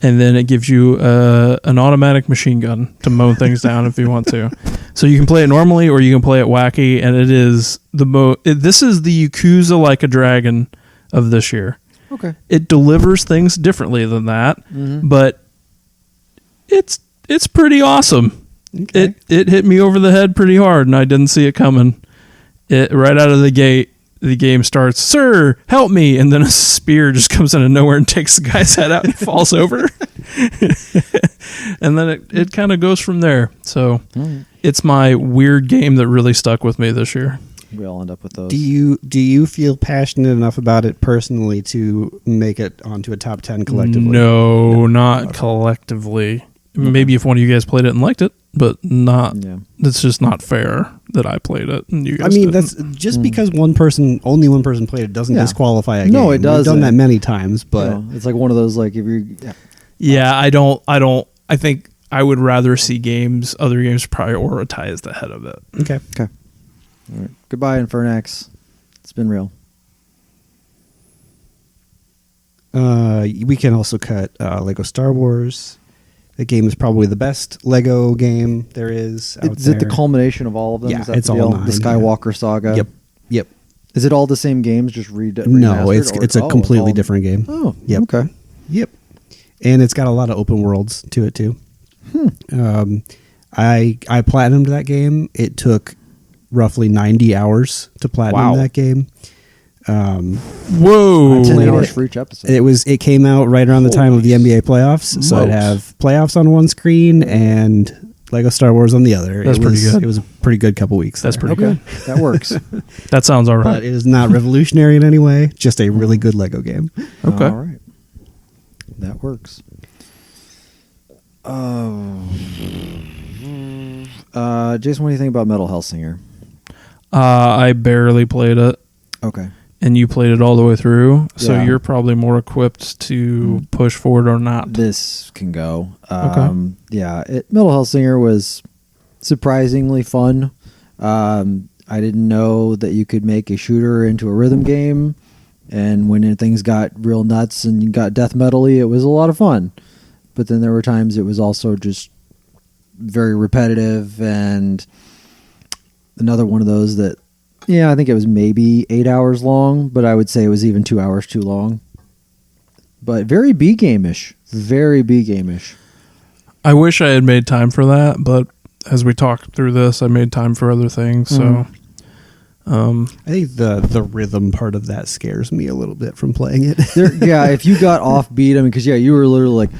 And then it gives you an automatic machine gun to mow things down if you want to. So you can play it normally or you can play it wacky, and it is this is the Yakuza Like a Dragon of this year. Okay. It delivers things differently than that, but it's pretty awesome. Okay. It hit me over the head pretty hard, and I didn't see it coming. Right out of the gate, the game starts, "Sir, help me," and then a spear just comes out of nowhere and takes the guy's head out and he falls over. And then it kind of goes from there. So it's my weird game that really stuck with me this year. We all end up with those. Do you feel passionate enough about it personally to make it onto a top 10 collectively? No, not collectively. Maybe if one of you guys played it and liked it, but not. Yeah. It's just not fair that I played it and you guys didn't. That's just because only one person played it doesn't disqualify a game. No, it doesn't. We've done that many times, but it's like one of those like if you're. Yeah, I don't. I think I would rather see other games prioritized ahead of it. Okay. All right. Goodbye, Infernax. It's been real. We can also cut Lego Star Wars. The game is probably the best Lego game there is out Is it the culmination of all of them? Yeah, is that it's the all deal? 9. The Skywalker saga? Yep. Is it all the same games, just remastered? No, it's a completely different game. Oh, yep. Okay. Yep. And it's got a lot of open worlds to it, too. I platinumed that game. It took roughly 90 hours to platinum that game. Whoa! 10 hours for each episode. It came out right around the time of the NBA playoffs, so I'd have playoffs on one screen and Lego Star Wars on the other. That's pretty good. It was a pretty good couple weeks. That's there. pretty good. That works. That sounds all right. But it is not revolutionary in any way. Just a really good Lego game. Okay. All right. That works. Jason, what do you think about Metal Hellsinger? I barely played it. Okay. And you played it all the way through, so Yeah. you're probably more equipped to push forward or not. This can go. Okay. Yeah, Metal Hellsinger was surprisingly fun. I didn't know that you could make a shooter into a rhythm game, and when things got real nuts and you got death metal-y, it was a lot of fun. But then there were times it was also just very repetitive, and another one of those that, I think it was maybe 8 hours long, but I would say it was even 2 hours too long. But very B-game-ish. Very B-game-ish. I wish I had made time for that, but as we talked through this, I made time for other things. So, I think the rhythm part of that scares me a little bit from playing it. If you got offbeat, because you were literally like,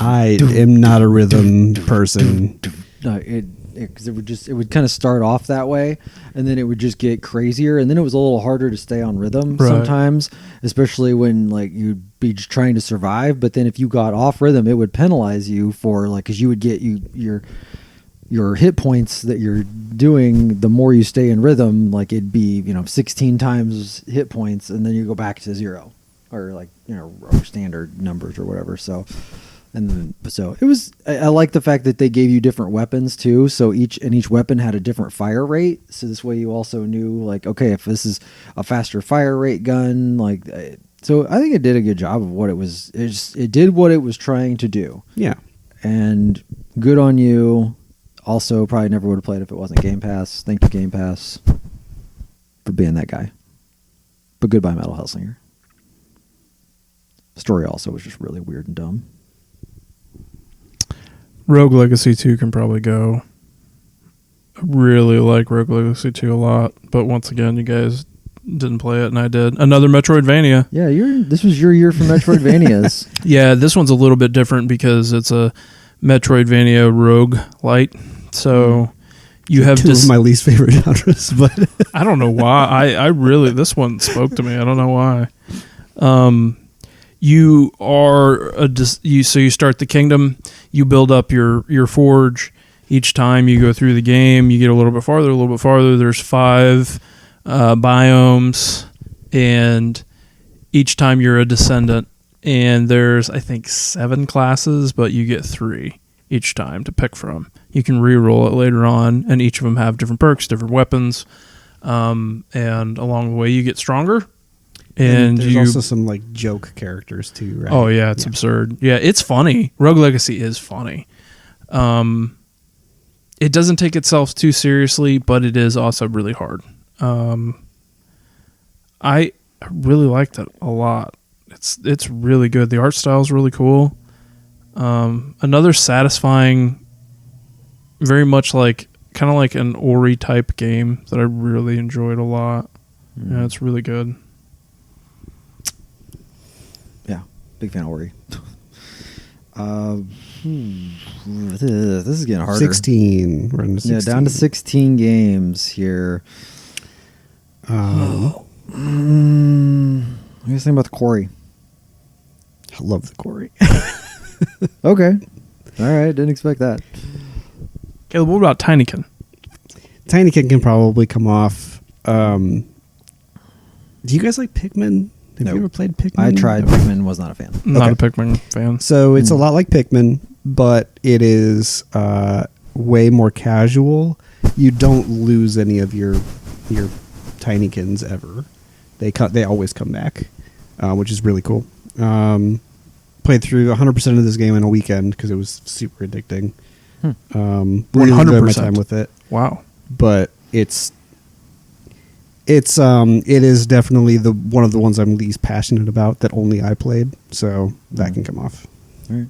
I am not a rhythm person. No, because it would kind of start off that way, and then it would just get crazier, and then it was a little harder to stay on rhythm sometimes, especially when like you'd be just trying to survive. But then if you got off rhythm, it would penalize you for like, because you would get your hit points that you're doing. The more you stay in rhythm, like it'd be 16 times hit points, and then you go back to 0, or like or standard numbers or whatever. So. And then, so it was. I like the fact that they gave you different weapons too. So each weapon had a different fire rate. So this way you also knew, like, okay, if this is a faster fire rate gun, like, so I think it did a good job of what it was. It did what it was trying to do. Yeah, and good on you. Also, probably never would have played if it wasn't Game Pass. Thank you, Game Pass, for being that guy. But goodbye, Metal Hellsinger. Story also was just really weird and dumb. Rogue Legacy 2 can probably go. I really like Rogue Legacy 2 a lot, but once again, you guys didn't play it, and I did. Another Metroidvania. Yeah, this was your year for Metroidvanias. Yeah, this one's a little bit different because it's a Metroidvania rogue light. So you have two of my least favorite genres, but I don't know why. I really, this one spoke to me. I don't know why. You are so you start the kingdom, you build up your forge. Each time you go through the game, you get a little bit farther. There's 5 biomes, and each time you're a descendant. And there's, I think, 7 classes, but you get 3 each time to pick from. You can re-roll it later on, and each of them have different perks, different weapons, and along the way you get stronger. And there's also some like joke characters too, right? Oh yeah, it's absurd. Yeah, it's funny. Rogue Legacy is funny. It doesn't take itself too seriously, but it is also really hard. I really liked it a lot. It's really good. The art style is really cool. Another satisfying, very much like kind of like an Ori type game that I really enjoyed a lot. Yeah, it's really good. Yeah, big fan of Ori. This is getting harder. 16. We're into 16. Yeah, down to 16 games here. What do you think about the Quarry? I love the Quarry. Okay. All right, didn't expect that. Caleb, what about Tinykin? Tinykin can probably come off. Do you guys like Pikmin? Have you ever played Pikmin? I tried Pikmin, was not a fan. Not a Pikmin fan. So it's a lot like Pikmin, but it is way more casual. You don't lose any of your Tinykins ever. They always come back, which is really cool. Played through 100% of this game in a weekend because it was super addicting. Really enjoyed my time with it. Wow. But it is definitely one of the ones I'm least passionate about that only I played, so that can come off. All right.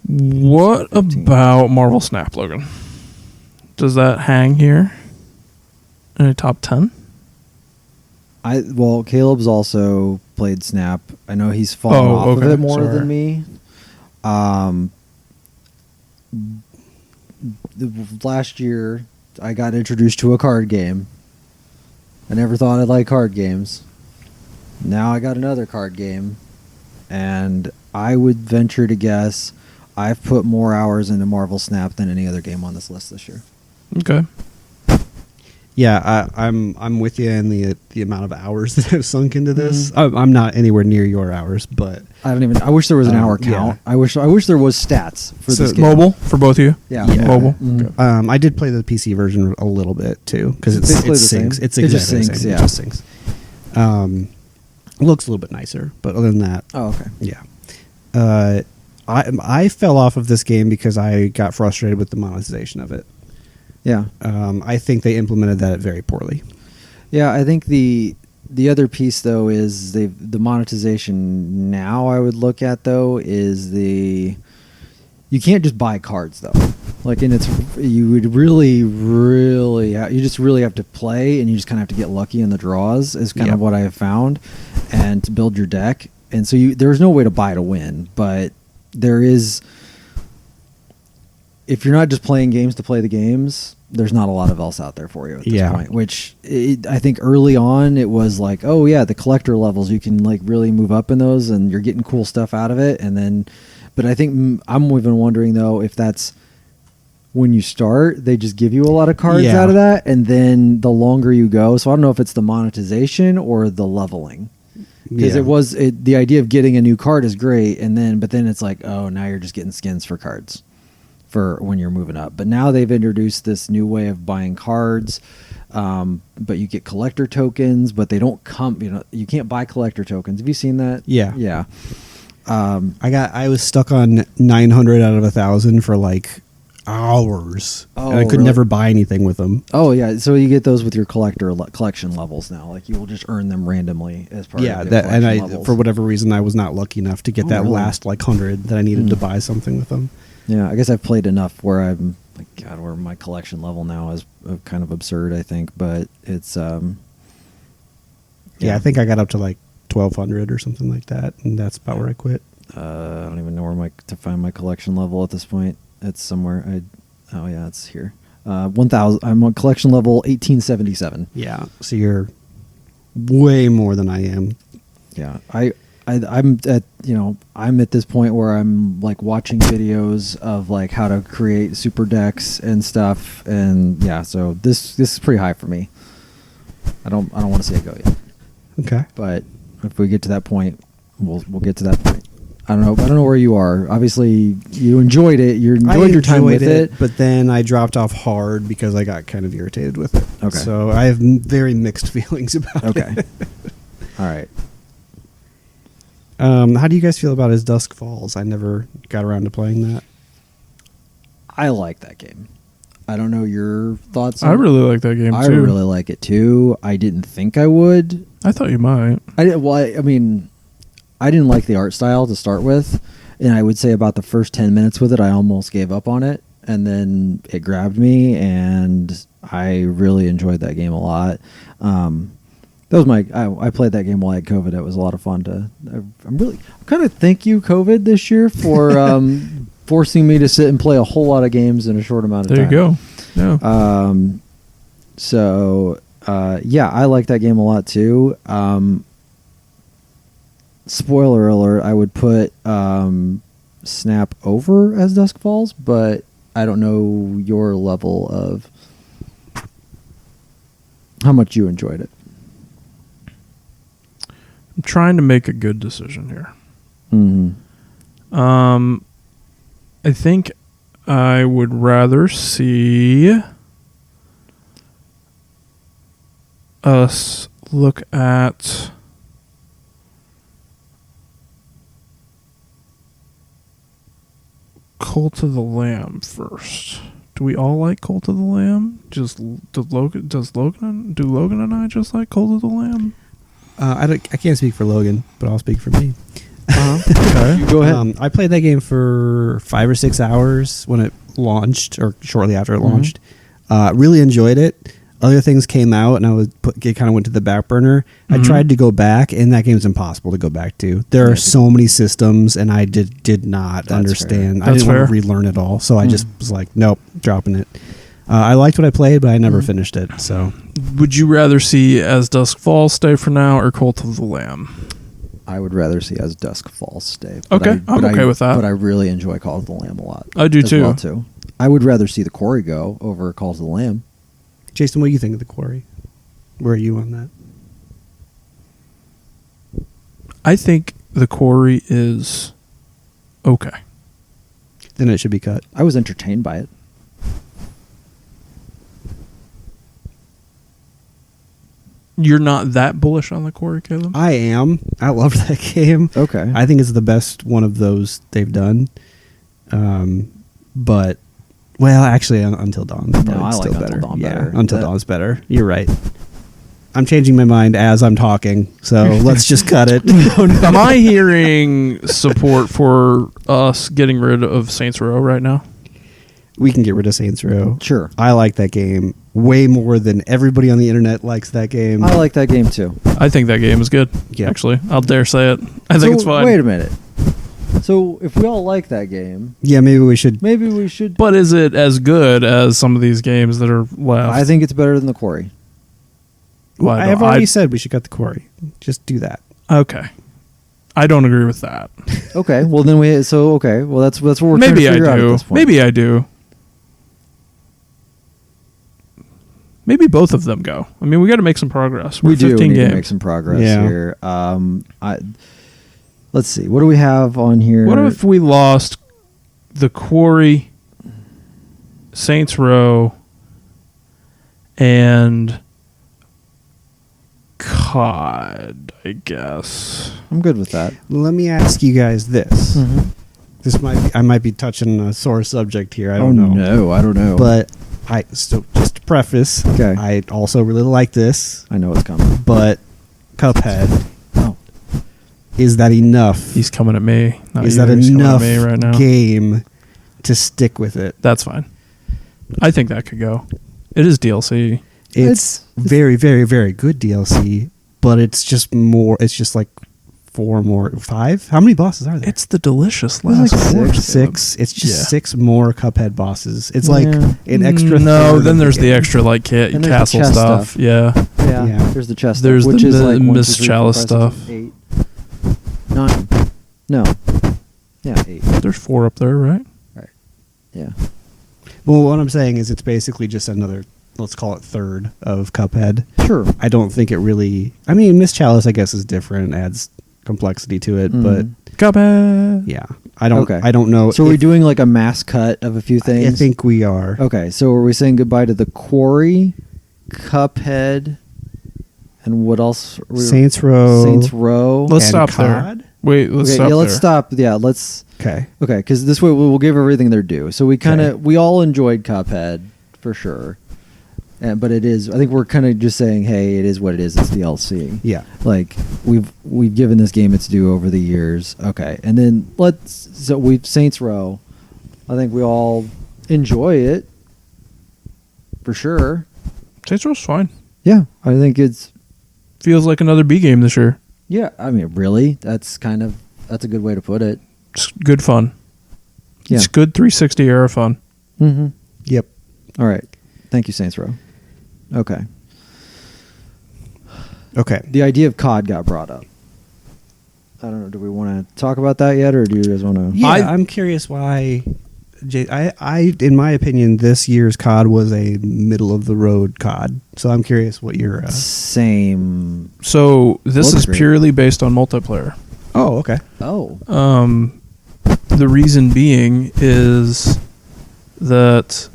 What about Marvel Snap, Logan? Does that hang here in a top 10? Caleb's also played Snap. I know he's fallen off of it more than me. Last year, I got introduced to a card game. I never thought I'd like card games. Now I got another card game, and I would venture to guess I've put more hours into Marvel Snap than any other game on this list this year. Okay. Yeah, I'm with you in the amount of hours that I've sunk into this. I'm not anywhere near your hours, but I wish there was an hour count. Yeah. I wish there was stats for this game. Mobile for both of you. Yeah. Mobile. Mm-hmm. Okay. I did play the PC version a little bit too because it syncs. It's exactly the same. Yeah. It just syncs. It looks a little bit nicer, but other than that, okay. Yeah. I fell off of this game because I got frustrated with the monetization of it. Yeah. I think they implemented that very poorly. Yeah, I think the other piece though is the monetization now I would look at though is you can't just buy cards though. Like you would really you just really have to play, and you just kind of have to get lucky in the draws is kind of what I have found, and to build your deck. And so there's no way to buy to win, but there is if you're not just playing games to play the games, there's not a lot of else out there for you at this point. Which I think early on it was like, oh yeah, the collector levels, you can like really move up in those, and you're getting cool stuff out of it. And then, but I think I'm even wondering though if that's when you start, they just give you a lot of cards out of that, and then the longer you go. So I don't know if it's the monetization or the leveling. Because the idea of getting a new card is great, but then it's like, oh, now you're just getting skins for cards for when you're moving up. But now they've introduced this new way of buying cards, but you get collector tokens, but they don't come. You can't buy collector tokens. Have you seen that? Yeah. I was stuck on 900 out of 1,000 for like hours, and I could never buy anything with them. Oh yeah, so you get those with your collection levels now. Like you will just earn them randomly as part of your collection levels. For whatever reason, I was not lucky enough to get last like 100 that I needed to buy something with them. Yeah, I guess I've played enough where I'm like, God, where my collection level now is kind of absurd, I think, but it's I think I got up to like 1,200 or something like that, and that's about where I quit. I don't even know where to find my collection level at this point. It's somewhere. It's here. 1,000. I'm on collection level 1877. Yeah, so you're way more than I am. Yeah, I'm at this point where I'm like watching videos of like how to create super decks and stuff, and yeah, so this is pretty high for me. I don't want to see it go yet. Okay, but if we get to that point, we'll get to that point. I don't know where you are. Obviously, you enjoyed it. You enjoyed your time with it. But then I dropped off hard because I got kind of irritated with it. Okay. So I have very mixed feelings about it. Okay. All right. How do you guys feel about As Dusk Falls? I never got around to playing that. I like that game. I don't know your thoughts on I really like that game, too. I really like it, too. I didn't think I would. I thought you might. I didn't like the art style to start with, and I would say about the first 10 minutes with it, I almost gave up on it, and then it grabbed me, and I really enjoyed that game a lot. That was I played that game while I had COVID. It was a lot of fun I'm kind of thank you, COVID, this year for forcing me to sit and play a whole lot of games in a short amount of time. There you go. Yeah. I like that game a lot too. Spoiler alert, I would put Snap over As Dusk Falls, but I don't know your level of how much you enjoyed it. I'm trying to make a good decision here. Mm-hmm. I think I would rather see us look at Cult of the Lamb first. Do we all like Cult of the Lamb? Do Logan and I just like Cult of the Lamb? I can't speak for Logan, but I'll speak for me. Okay. You go ahead. I played that game for 5 or 6 hours when it launched, or shortly after it launched. Really enjoyed it. Other things came out, and it kind of went to the back burner. I tried to go back, and that game's impossible to go back to. There are so many systems, and I did not understand. I didn't want to relearn it all, so I just was like, nope, dropping it. I liked what I played, but I never finished it. So, would you rather see As Dusk Falls stay for now, or Cult of the Lamb? I would rather see As Dusk Falls stay. Okay, I'm okay with that. But I really enjoy Call of the Lamb a lot. I do too. Well too. I would rather see the Quarry go over Call of the Lamb. Jason, what do you think of the Quarry? Where are you on that? I think the Quarry is okay. Then it should be cut. I was entertained by it. You're not that bullish on the Quarry, Caleb? I am. I love that game. Okay. I think it's the best one of those they've done. But, well, actually, Until Dawn is I still like better. Until Dawn better. Until Dawn's better. You're right. I'm changing my mind as I'm talking, so let's just cut it. Am I hearing support for us getting rid of Saints Row right now? We can get rid of Saints Row. Sure. I like that game way more than everybody on the internet likes that game. I like that game too. I think that game is good. Yeah. Actually, I'll dare say it. I think it's fine. Wait a minute. So if we all like that game, Yeah, maybe we should. But is it as good as some of these games that are left? I think it's better than the Quarry. Well, I've already said we should cut the quarry. Just do that. Okay. I don't agree with that. Okay, well then well that's what we're trying to Maybe I figure out at do. this point. Maybe I do. Maybe both of them go. I mean, we got to make some progress. We're we do 15 need games. to make some progress Yeah. here. Let's see. What do we have on here? What if we lost the Quarry, Saints Row, and COD, I guess. I'm good with that. Let me ask you guys this. Mm-hmm. I might be touching a sore subject here. I don't know. No, I don't know. But so just to preface, Okay. I also really like this, I know it's coming. but Cuphead, Oh, is that enough? He's coming at me. Not Is you. that He's coming at enough me right now? game to stick with it? That's fine. I think that could go. It is DLC. It's very, very, very good DLC, but it's just more. It's just like 5. How many bosses are there? It's the delicious There's last like course. Six. It's just Yeah. 6 more Cuphead bosses. It's like Yeah. an extra. No, third then of there's the game. extra like And there's the castle chest stuff. stuff. Yeah. yeah. There's the chest. There's stuff, which the is like 1, Miss 2, 3, 4, Chalice 5, 6, stuff. 7, 8, 9. No. Yeah, 8. There's 4 up there, right? Yeah. Well, what I'm saying is, it's basically just another. Let's call it third of Cuphead. Sure. I don't think it really. I mean, Miss Chalice, I guess, is different. Adds complexity to it, but Cuphead. yeah, I don't. Okay. I don't know. So are we doing like a mass cut of a few things? I think we are. Okay, so are we saying goodbye to the Quarry, Cuphead, and what else? Saints Row. Saints Row. Let's and stop COD? there. Wait, let's Okay, stop yeah, let's there. stop. Yeah, let's. Okay. Okay, because this way we'll give everything their due. So we kind of Okay. we all enjoyed Cuphead for sure, but it is. I think we're kind of just saying, hey, it is what it is. It's DLC. Yeah. Like we've given this game its due over the years. Okay, and then we've Saints Row. I think we all enjoy it for sure. Saints Row's fine. Yeah, I think it's. Feels like another B game this year. Yeah, I mean, really, that's a good way to put it. It's good fun. Yeah. It's good 360 era fun. Mm-hmm. Yep. All right, thank you, Saints Row. Okay, Okay. the idea of COD got brought up. I don't know. Do we want to talk about that yet, or do you guys want to? Yeah, I'm curious why. In my opinion, this year's COD was a middle of the road COD. So I'm curious what your. Same. So this Looks is great. purely based on multiplayer. Oh, okay. Oh. The reason being is that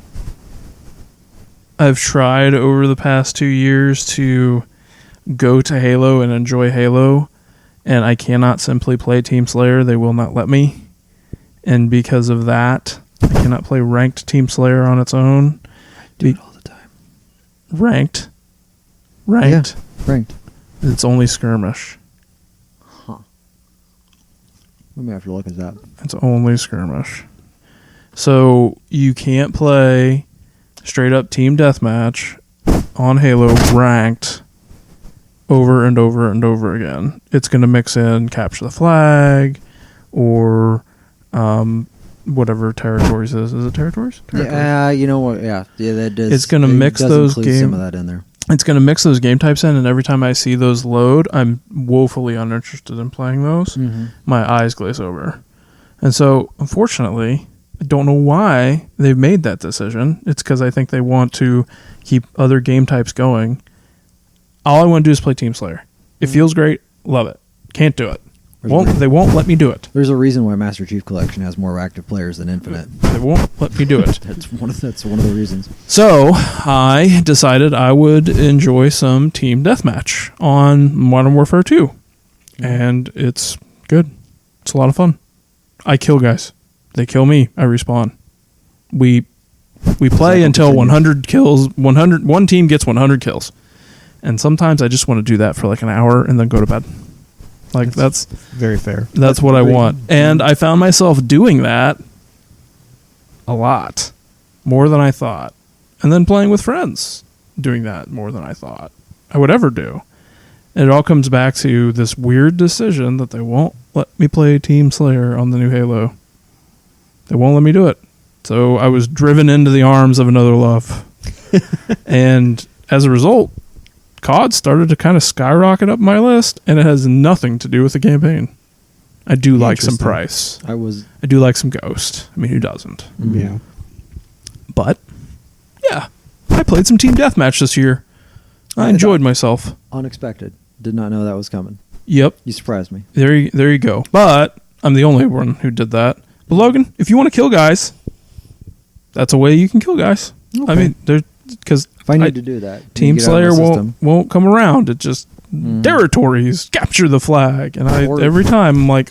I've tried over the past 2 years to go to Halo and enjoy Halo, and I cannot simply play Team Slayer. They will not let me. And because of that, I cannot play ranked Team Slayer on its own. Do it all the time. Ranked. Yeah, ranked. It's only skirmish. Huh. We may have to look at that. It's only skirmish. So you can't play straight up team deathmatch on Halo ranked over and over and over again. It's going to mix in capture the flag or whatever territories is. Is it territories? Yeah, you know what? Yeah, that does. It's gonna it mix does those include some game- of that in there. It's going to mix those game types in, and every time I see those load, I'm woefully uninterested in playing those. Mm-hmm. My eyes glaze over. And so, unfortunately, I don't know why they've made that decision. It's because I think they want to keep other game types going. All I want to do is play Team Slayer. It feels great. Love it. Can't do it. They won't let me do it. There's a reason why Master Chief Collection has more active players than Infinite. They won't let me do it. That's one of the reasons. So I decided I would enjoy some team deathmatch on Modern Warfare 2. And it's good. It's a lot of fun. I kill guys. They kill me. I respawn. We play Cycle until continues. 100 kills. 100. One team gets 100 kills. And sometimes I just want to do that for like an hour and then go to bed. Like that's Very fair. That's what I great. want. And I found myself doing that a lot. More than I thought. And then playing with friends. Doing that more than I thought I would ever do. And it all comes back to this weird decision that they won't let me play Team Slayer on the new Halo. They won't let me do it. So I was driven into the arms of another love. And as a result, COD started to kind of skyrocket up my list, and it has nothing to do with the campaign. I do like some Price. I do like some Ghost. I mean, who doesn't? Yeah. But, yeah, I played some Team Deathmatch this year. I enjoyed myself. Unexpected. Did not know that was coming. Yep. You surprised me. There you go. But I'm the only one who did that. But Logan, if you want to kill guys, that's a way you can kill guys. Okay. I mean, because if I need to do that, Team Slayer won't come around. It just territories capture the flag, and every time I'm like,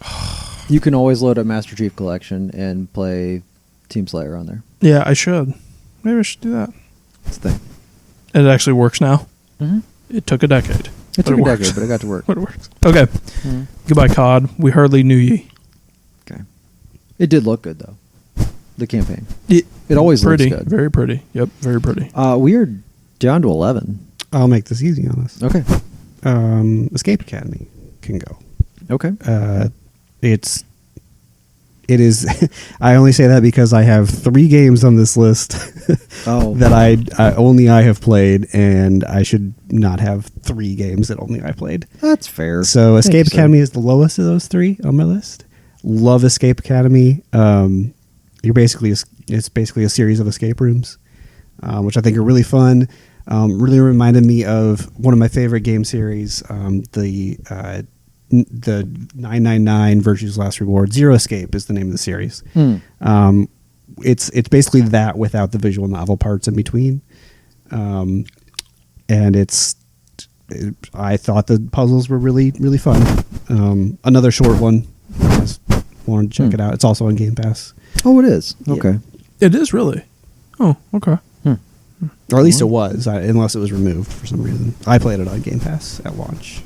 you can always load up Master Chief Collection and play Team Slayer on there. Yeah, I should. Maybe I should do that. That's the thing. It actually works now. Mm-hmm. It took a decade. It took a decade, but it got to work. But it works. Okay. Mm-hmm. Goodbye, COD. We hardly knew ye. Okay. It did look good, though. The campaign. It always pretty, looks good. Very pretty. Yep, very pretty. We are down to 11. I'll make this easy on us. Okay. Escape Academy can go. Okay. It is. I only say that because I have 3 games on this list that I have played, and I should not have 3 games that only I played. That's fair. So Escape Academy is the lowest of those 3 on my list. Love Escape Academy. It's basically a series of escape rooms, which I think are really fun. Really reminded me of one of my favorite game series, the 999 Virtue's Last Reward. Zero Escape is the name of the series. It's basically that without the visual novel parts in between. And I thought the puzzles were really, really fun. Another short one. If you guys wanted to check it out. It's also on Game Pass. Oh, it is? Okay. It is really? Oh, okay. Or at least it was, unless it was removed for some reason. I played it on Game Pass at launch.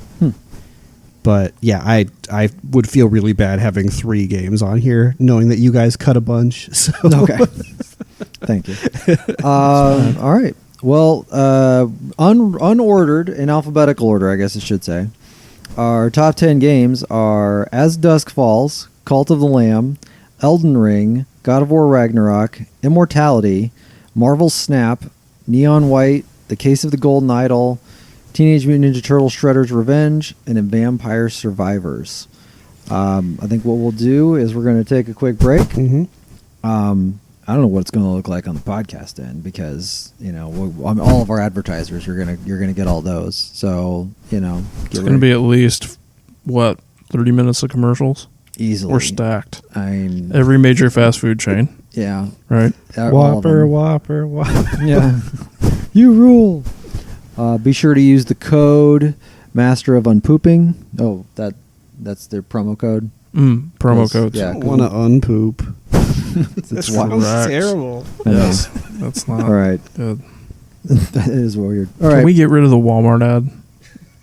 But yeah, I would feel really bad having 3 games on here, knowing that you guys cut a bunch. So. Okay. Thank you. All right. Well, unordered, in alphabetical order, I guess I should say. Our top 10 games are As Dusk Falls, Cult of the Lamb, Elden Ring, God of War Ragnarok, Immortality, Marvel's Snap, Neon White, The Case of the Golden Idol, Teenage Mutant Ninja Turtles Shredder's Revenge, and Vampire Survivors. I think what we'll do is we're going to take a quick break. Mm-hmm. I don't know what it's going to look like on the podcast end because all of our advertisers you're gonna get all those. So it's going to be at least 30 minutes of commercials. Easily, we're stacked. Every major fast food chain. Yeah, right. Whopper. Yeah, you rule. Be sure to use the code Master of Unpooping. Oh, that's their promo code. Promo codes. Yeah, want to unpoop. That sounds terrible. Yes, that's not all right. Good. That is weird. All right, can we get rid of the Walmart ad?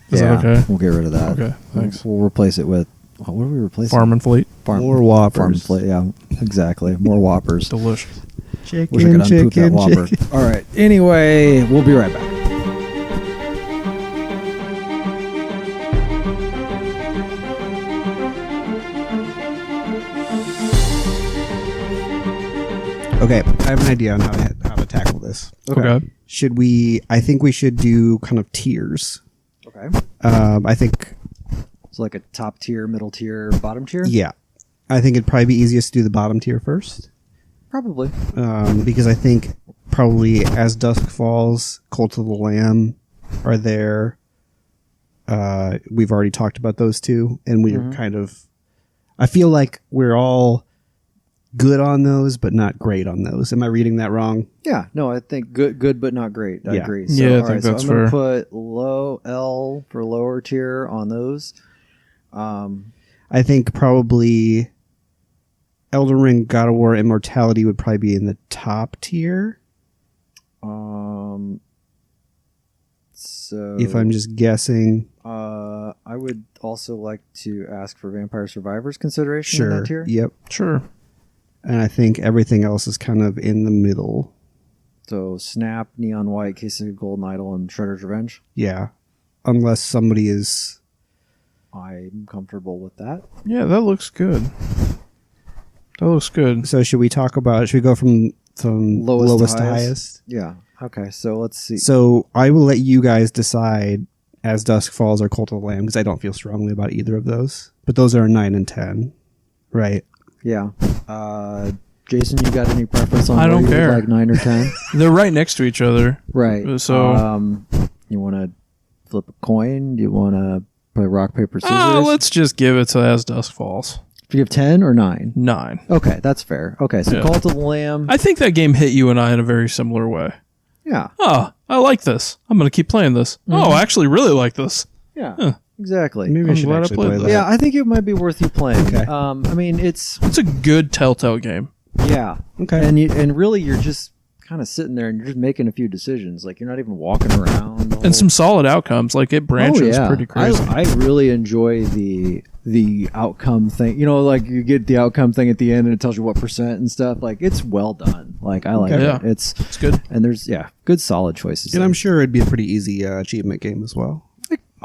Is that okay? We'll get rid of that. Okay, thanks. We'll replace it with what do we replace? Farm and Fleet. More Whoppers. Farm and Fleet. Yeah, exactly. More Whoppers. Delicious. Chicken. Wish I could unpoop that Whopper. All right. Anyway, we'll be right back. Okay, I have an idea on how to tackle this. Okay. I think we should do kind of tiers. Okay. I think it's like a top tier, middle tier, bottom tier. Yeah, I think it'd probably be easiest to do the bottom tier first. Probably. Because I think probably As Dusk Falls, Cult of the Lamb are there. We've already talked about those 2, and we're kind of. I feel like we're all good on those, but not great on those. Am I reading that wrong? Yeah, no, I think good, but not great. I agree. So, yeah, I think that's so I'm going to put low L for lower tier on those. I think probably Elden Ring, God of War, Immortality would probably be in the top tier. So if I'm just guessing, I would also like to ask for Vampire Survivors consideration sure. in that tier. Yep, sure. And I think everything else is kind of in the middle. So Snap, Neon White, Case of the Golden Idol, and Shredder's Revenge. Yeah. unless somebody is. I'm comfortable with that. Yeah, that looks good. That looks good. So should we go from lowest to highest? Yeah. Okay, so let's see. So I will let you guys decide As Dusk Falls or Cult of the Lamb, because I don't feel strongly about either of those. But those are 9 and 10, right? Yeah. Jason, you got any preference on I don't whether you care. like 9 or 10? They're right next to each other. Right. So you want to flip a coin? Do you want to play rock, paper, scissors? let's just give it to As Dusk Falls. Do you have 10 or 9? 9. Okay, that's fair. Okay, so Yeah. Cult of the Lamb. I think that game hit you and I in a very similar way. Yeah. Oh, I like this. I'm going to keep playing this. Oh, I actually really like this. Yeah. Huh. Exactly. Maybe I I'm should glad I actually played play that. that. Yeah, I think it might be worth you playing. Okay. I mean, it's It's a good Telltale game. yeah. Okay. And really, you're just kind of sitting there and you're just making a few decisions. Like you're not even walking around. the And whole- some solid outcomes. Like it branches pretty crazy. I really enjoy the outcome thing. You know, like you get the outcome thing at the end and it tells you what percent and stuff. Like it's well done. Like I like Okay. it. Yeah. It's good. and there's good solid choices. And there. I'm sure it'd be a pretty easy achievement game as well.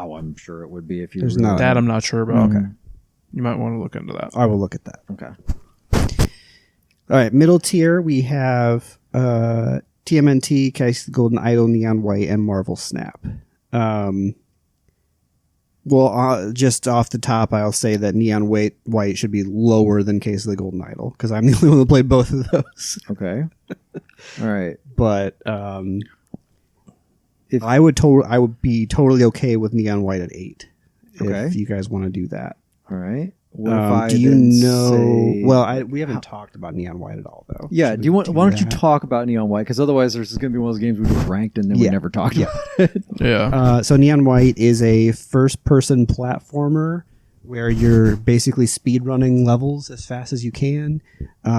Oh, I'm sure it would be if you. There's really not- That I'm not sure about. Okay. You might want to look into that. I will look at that. Okay. All right, middle tier, we have TMNT, Callisto Golden Idol, Neon White, and Marvel Snap. Just off the top, I'll say that Neon White should be lower than Case of the Golden Idol, because I'm the only one that played both of those. Okay. All right. But if I would be totally okay with Neon White at 8. Okay. If you guys want to do that. All right. What if I do you then know? say- Well, we haven't talked about Neon White at all, though. Yeah. Should Do you we want? Why don't you that? talk about Neon White? Because otherwise, there's going to be one of those games we just ranked and then we Yeah. never talked Yeah. about it. Yeah. So Neon White is a first-person platformer where you're basically speedrunning levels as fast as you can.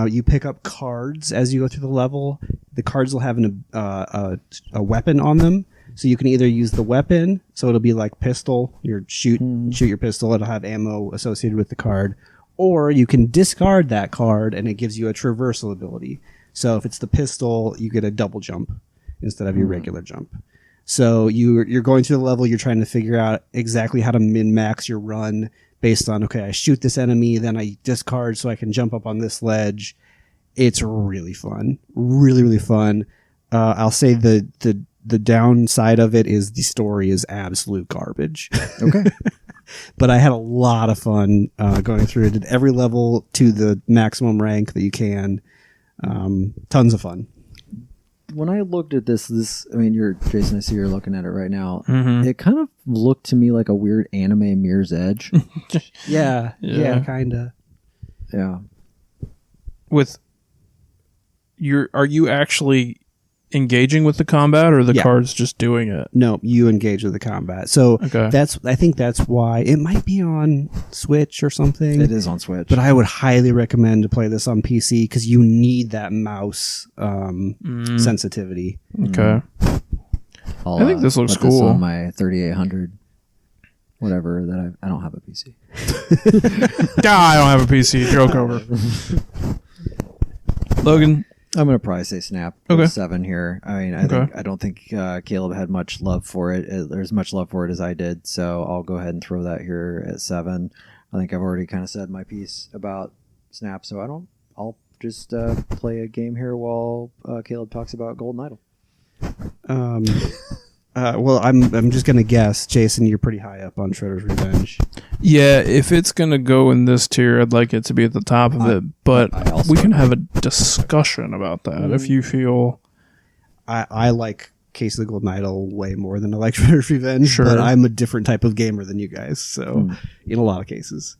You pick up cards as you go through the level. The cards will have a weapon on them, so you can either use the weapon, so it'll be like pistol. You shoot your pistol. It'll have ammo associated with the card, or you can discard that card and it gives you a traversal ability. So if it's the pistol, you get a double jump instead of your regular jump. So you're going through the level, you're trying to figure out exactly how to min-max your run based on, okay, I shoot this enemy, then I discard so I can jump up on this ledge. It's really fun. Really, really fun. I'll say the downside of it is the story is absolute garbage. Okay. But I had a lot of fun going through it. Did every level to the maximum rank that you can. Tons of fun. When I looked at this, I mean, you're Jason. I see you're looking at it right now. Mhm. It kind of looked to me like a weird anime Mirror's Edge. Yeah, Yeah. kind of. Yeah. Are you actually engaging with the combat or the Yeah. cards just doing it? No, you engage with the combat. So Okay. I think that's why it might be on Switch or something. It is on Switch. But I would highly recommend to play this on PC because you need that mouse sensitivity. Okay. I'll, I think this looks put this cool. on my 3800, whatever that I don't have a PC. I don't have a PC. Joke over. Logan. I'm gonna probably say Snap. Okay. 7 here. I mean, I don't think Caleb had much love for it. There's much love for it as I did, so I'll go ahead and throw that here at 7. I think I've already kind of said my piece about Snap, so I'll just play a game here while Caleb talks about Golden Idol. Well, I'm just gonna guess, Jason, you're pretty high up on Shredder's Revenge. Yeah, if it's going to go in this tier, I'd like it to be at the top of it, but I also we can have a discussion about that if you feel... I like Case of the Golden Idol way more than I like Shredder's Revenge, Sure. but I'm a different type of gamer than you guys, so in a lot of cases.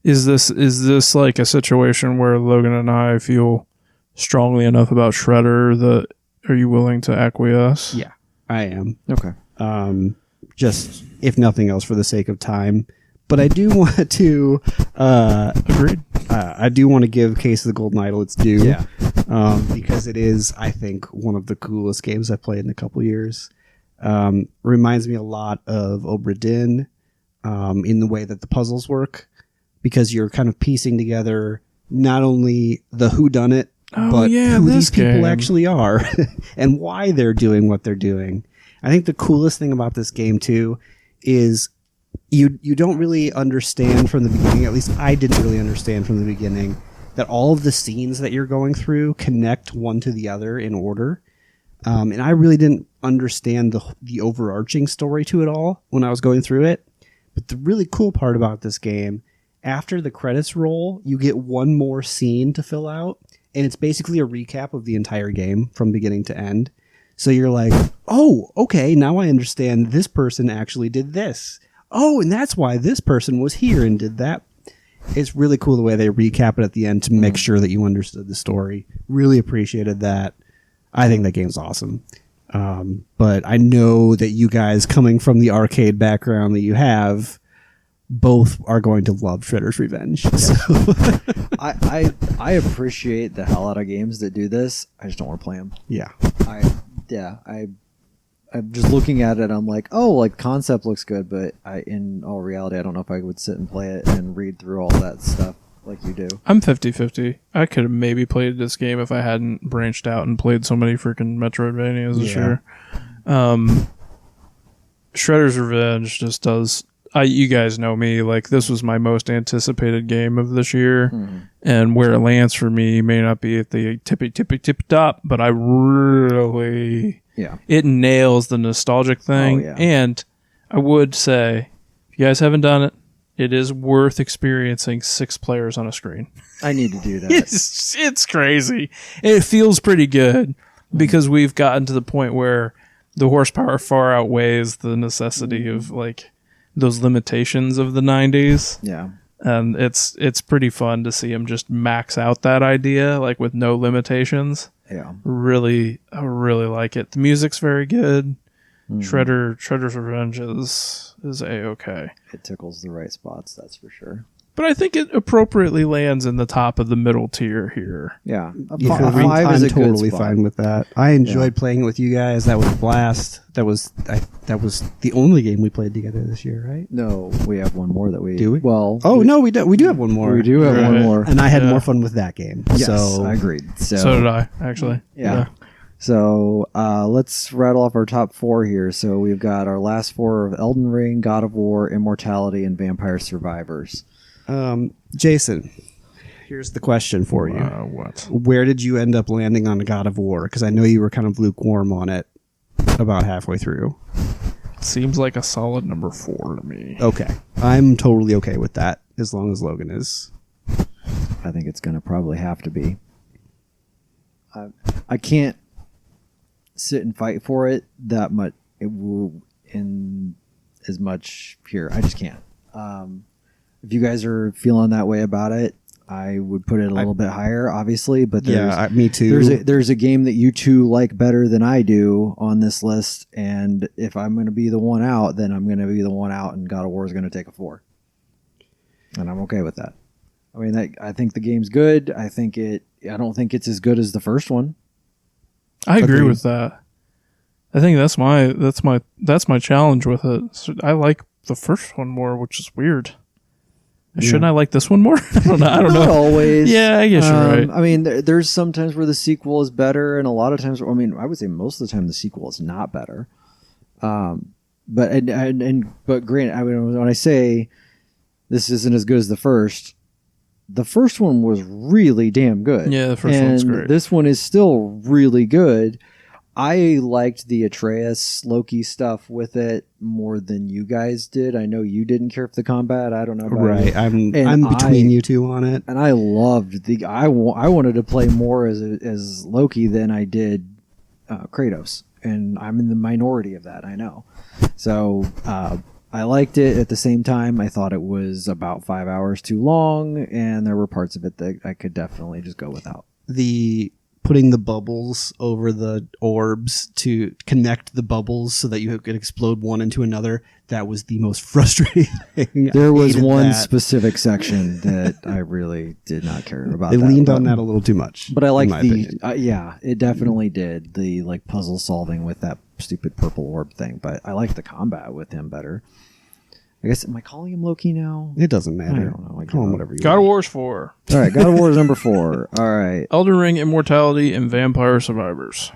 Is this like a situation where Logan and I feel strongly enough about Shredder that are you willing to acquiesce? Yeah, I am. Okay. Just, if nothing else, for the sake of time. But I do want to... Agreed. I do want to give Case of the Golden Idol its due. Yeah. Because it is, I think, one of the coolest games I've played in a couple years. Reminds me a lot of Obra Dinn in the way that the puzzles work. Because you're kind of piecing together not only the whodunit, but who these people game. actually are and why they're doing what they're doing. I think the coolest thing about this game too is you don't really understand from the beginning, at least I didn't really understand from the beginning, that all of the scenes that you're going through connect one to the other in order. And I really didn't understand the overarching story to it all when I was going through it. But the really cool part about this game, after the credits roll, you get one more scene to fill out, and it's basically a recap of the entire game from beginning to end. So you're like, oh, okay, now I understand this person actually did this. Oh, and that's why this person was here and did that. It's really cool the way they recap it at the end to make sure that you understood the story. Really appreciated that. I think that game's awesome. But I know that you guys, coming from the arcade background that you have, both are going to love Shredder's Revenge. So. I appreciate the hell out of games that do this. I just don't want to play them. Yeah. I'm just looking at it. I'm like, oh, like concept looks good, but in all reality, I don't know if I would sit and play it and read through all that stuff like you do. I'm 50-50. I could have maybe played this game if I hadn't branched out and played so many freaking Metroidvanias this year. Shredder's Revenge just does. You guys know me. Like, this was my most anticipated game of this year, and where it lands for me may not be at the tippy top, but I really, it nails the nostalgic thing. And I would say, if you guys haven't done it, it is worth experiencing 6 players on a screen. I need to do that. It's crazy. It feels pretty good because we've gotten to the point where the horsepower far outweighs the necessity of like those limitations of the 90s. Yeah. And it's pretty fun to see him just max out that idea, like with no limitations. Yeah. I really like it. The music's very good. Shredder's Revenge is A-okay. It tickles the right spots, that's for sure. But I think it appropriately lands in the top of the middle tier here. Yeah. I'm totally fine with that. I enjoyed playing it with you guys. That was a blast. That was the only game we played together this year, right? No, we have one more that we... Do we? Well... Oh, no, we do have one more. We do have one more. And I had more fun with that game. Yes, so. I agreed. So did I, actually. Yeah. So let's rattle off our top 4 here. So we've got our last 4 of Elden Ring, God of War, Immortality, and Vampire Survivors. Jason, here's the question for you. What? Where did you end up landing on God of War? Because I know you were kind of lukewarm on it about halfway through. Seems like a solid number 4 to me. Okay. I'm totally okay with that, as long as Logan is. I think it's going to probably have to be. I can't sit and fight for it that much in as much here. I just can't. If you guys are feeling that way about it, I would put it a little bit higher, obviously. But me too. There's a game that you two like better than I do on this list, and if I'm going to be the one out, then I'm going to be the one out, and God of War is going to take a 4, and I'm okay with that. I mean, I think the game's good. I don't think it's as good as the first one. I agree with that. I think that's my challenge with it. So I like the first one more, which is weird. Shouldn't I like this one more? I don't know. Not always. Yeah, I guess you're right. I mean, there's some times where the sequel is better, and a lot of times, I mean, I would say most of the time the sequel is not better. But granted, I mean, when I say this isn't as good as the first one was really damn good. Yeah, the first one's great. This one is still really good. I liked the Atreus Loki stuff with it more than you guys did. I know you didn't care for the combat. I don't know about you. I'm between you two on it. And I loved I wanted to play more as Loki than I did Kratos, and I'm in the minority of that. I know. So I liked it. At the same time, I thought it was about 5 hours too long, and there were parts of it that I could definitely just go without. Putting the bubbles over the orbs to connect the bubbles so that you could explode one into another, that was the most frustrating thing. There was one specific section that I really did not care about. They leaned on that a little too much. But I liked it definitely did. The like puzzle solving with that stupid purple orb thing. But I liked the combat with him better. I guess, am I calling him Loki now? It doesn't matter. I don't know. Call him whatever you God want. of War's 4. All right, God of War is number 4. All right. Elden Ring, Immortality, and Vampire Survivors.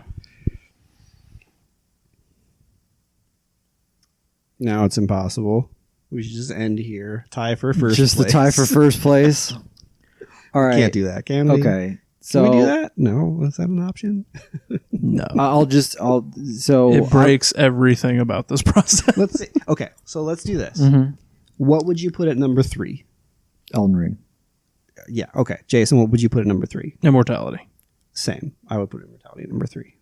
Now it's impossible. We should just end here. Tie for first Just place. the tie for first place. All right. Can't do that, can we? Okay. Can we do So that? No. Is that an option? No. so It breaks everything about this process. Let's see. Okay, so let's do this. Mhm. What would you put at number 3? Elden Ring. Yeah, okay. Jason, what would you put at number 3? Immortality. Same. I would put Immortality at number 3.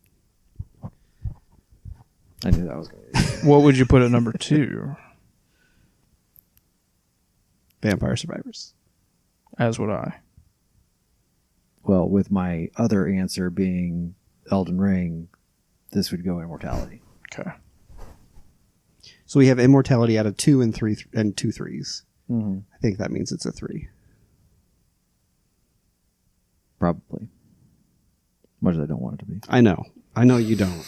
I knew that was going to be. What would you put at number 2? Vampire Survivors. As would I. Well, with my other answer being Elden Ring, this would go Immortality. Okay. So we have Immortality out of 2 and 3 and 2 3s. Mm-hmm. I think that means it's a 3. Probably. Much as I don't want it to be. I know. I know you don't.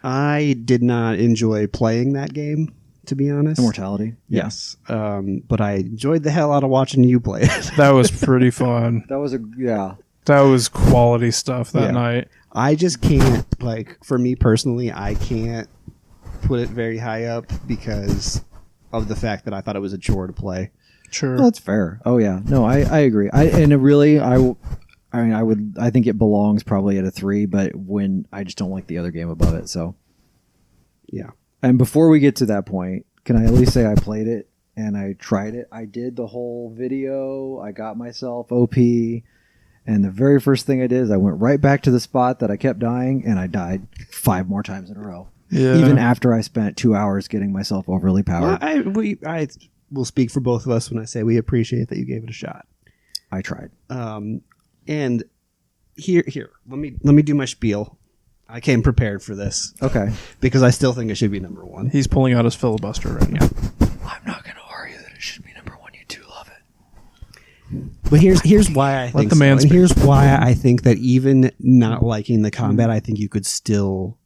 I did not enjoy playing that game, to be honest. Immortality? Yes. But I enjoyed the hell out of watching you play it. That was pretty fun. That was That was quality stuff that Yeah. night. I just can't, for me personally, I can't put it very high up because of the fact that I thought it was a chore to play. Sure. Well, that's fair. Oh yeah, no, I agree. I think it belongs probably at a 3, but when I just don't like the other game above it. So, Yeah. and before we get to that point, can I at least say I played it and I tried it? I did the whole video. I got myself OP, and the very first thing I did is I went right back to the spot that I kept dying, and I died 5 more times in a row. Yeah. Even after I spent 2 hours getting myself overly Well, powered. I will speak for both of us when I say we appreciate that you gave it a shot. I tried. And here, let me do my spiel. I came prepared for this Okay. because I still think it should be number 1. He's pulling out his filibuster right now. I'm not going to argue that it should be number 1. You do love it. But here's why I think the man so. And speak. here's why I think that even not liking the combat, I think you could still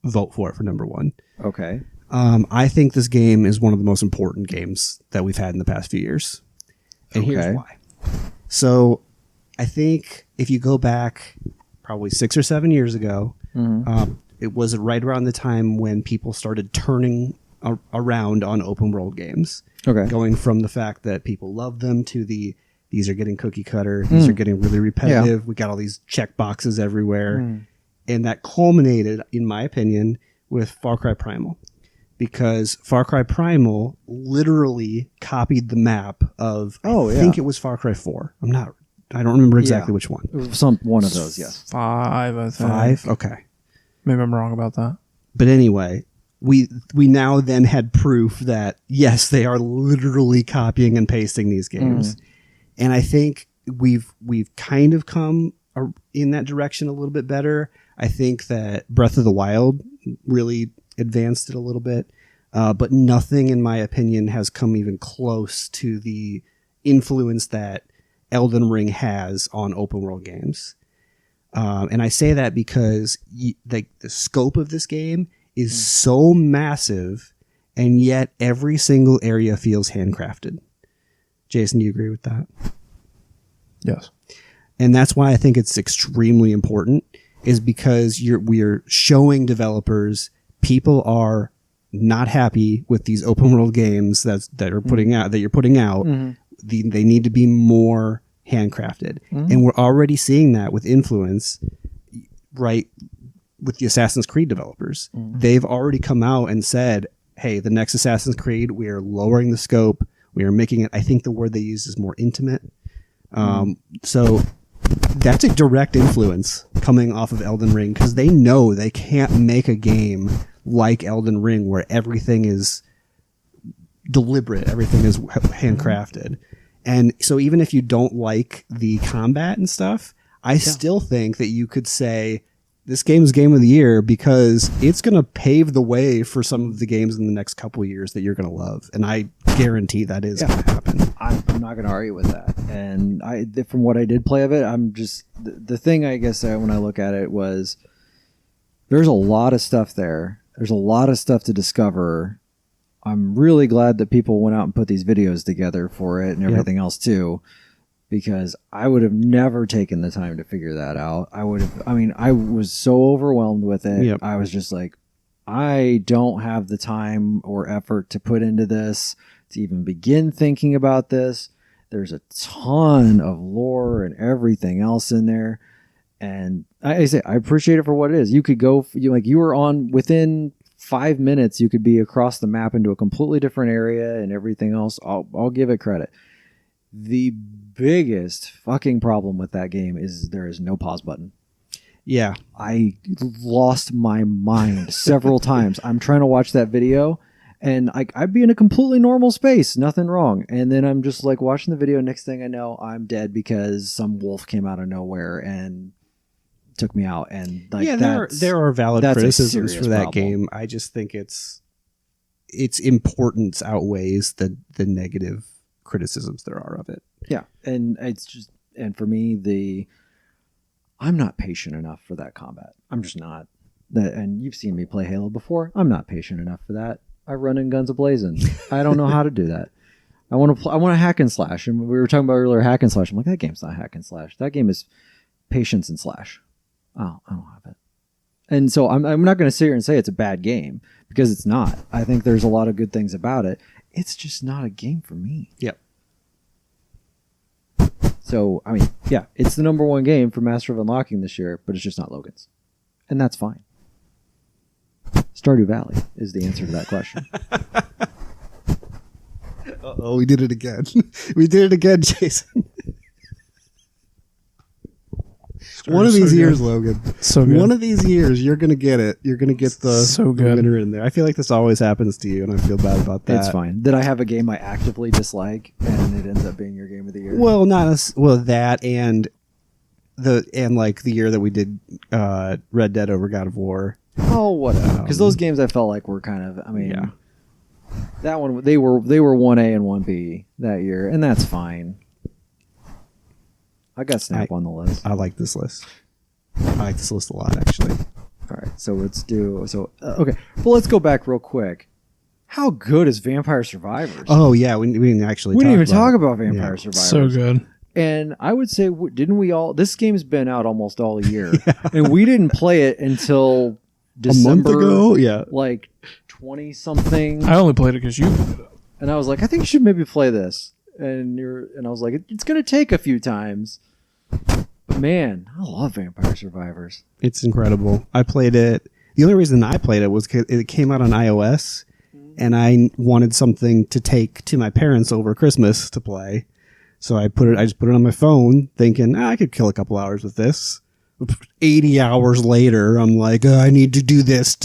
vote for it for number 1. Okay. I think this game is one of the most important games that we've had in the past few years. And Okay. here's why. So I think if you go back probably 6 or 7 years ago, it was right around the time when people started turning around on open world games. Okay. Going from the fact that people love them to these are getting cookie cutter, these are getting really repetitive, we got all these check boxes everywhere. And that culminated, in my opinion, with Far Cry Primal. Because Far Cry Primal literally copied the map of, I think it was Far Cry 4. I don't remember exactly which one. It was one of those, yes. 5, I think. 5? Okay. Maybe I'm wrong about that. But anyway, we now then had proof that, yes, they are literally copying and pasting these games. And I think we've kind of come in that direction a little bit better. I think that Breath of the Wild really advanced it a little bit. But nothing, in my opinion, has come even close to the influence that Elden Ring has on open world games. And I say that because the scope of this game is so massive, and yet every single area feels handcrafted. Jason, do you agree with that? Yes. And that's why I think it's extremely important, is because we're showing developers people are not happy with these open world games that you're putting out. They need to be more handcrafted. And we're already seeing that with influence, right, with the Assassin's Creed developers. They've already come out and said, hey, the next Assassin's Creed, we are lowering the scope. We are making it, I think the word they use is more intimate. So that's a direct influence coming off of Elden Ring, because they know they can't make a game like Elden Ring where everything is deliberate, everything is handcrafted. And so even if you don't like the combat and stuff, I still think that you could say this game's Game of the Year because it's going to pave the way for some of the games in the next couple of years that you're going to love. And I guarantee that is going to happen. I'm not going to argue with that. And from what I did play of it, I'm just the thing I guess when I look at it was there's a lot of stuff there. There's a lot of stuff to discover. I'm really glad that people went out and put these videos together for it and everything else too, because I would have never taken the time to figure that out. I was so overwhelmed with it. I was just like, I don't have the time or effort to put into this, to even begin thinking about this. There's a ton of lore and everything else in there. And I say, I appreciate it for what it is. You could go, you were on within 5 minutes, you could be across the map into a completely different area and everything else. I'll give it credit. The biggest fucking problem with that game is there is no pause button. Yeah. I lost my mind several times. I'm trying to watch that video and I'd be in a completely normal space, nothing wrong. And then I'm just like watching the video. Next thing I know, I'm dead because some wolf came out of nowhere and took me out. And like, yeah, there are valid criticisms for that problem. game. I just think its importance outweighs the negative criticisms there are of it. Yeah. And it's just, and for me, I'm not patient enough for that combat. I'm just not. And you've seen me play Halo before. I'm not patient enough for that. I run in guns a-blazing. I don't know how to do that. I want to hack and slash. And we were talking about earlier hack and slash. I'm like, that game's not hack and slash. That game is patience and slash. Oh, I don't have it. And so I'm not going to sit here and say it's a bad game because it's not. I think there's a lot of good things about it. It's just not a game for me. Yep. So, I mean, yeah, it's the number one game for Master of Unlocking this year, but it's just not Logan's. And that's fine. Stardew Valley is the answer to that question. Uh-oh, we did it again. We did it again, Jason. One of these years, Logan. So good. One of these years, you're going to get it. You're going to get the winner in there. I feel like this always happens to you, and I feel bad about that. It's fine. Did I have a game I actively dislike, and it ends up being your game of the year? Well, that and like the year that we did Red Dead over God of War. Oh, whatever. Because those games I felt like were kind of, I mean, yeah. That one, they were 1A and 1B that year, and that's fine. I got Snap on the list. I like this list. I like this list a lot, actually. All right, so let's do... okay, well, let's go back real quick. How good is Vampire Survivors? Oh, yeah, we didn't actually We didn't even talk about Vampire Survivors. So good. And I would say, didn't we all... This game's been out almost all year, and we didn't play it until December. A month ago? Yeah. Like 20-something. I only played it because you played it. And I was like, I think you should maybe play this. And I was like, it's going to take a few times. But man, I love Vampire Survivors. It's incredible. I played it. The only reason I played it was it came out on iOS, and I wanted something to take to my parents over Christmas to play. So I just put it on my phone, thinking I could kill a couple hours with this. 80 hours later, I'm like, I need to do this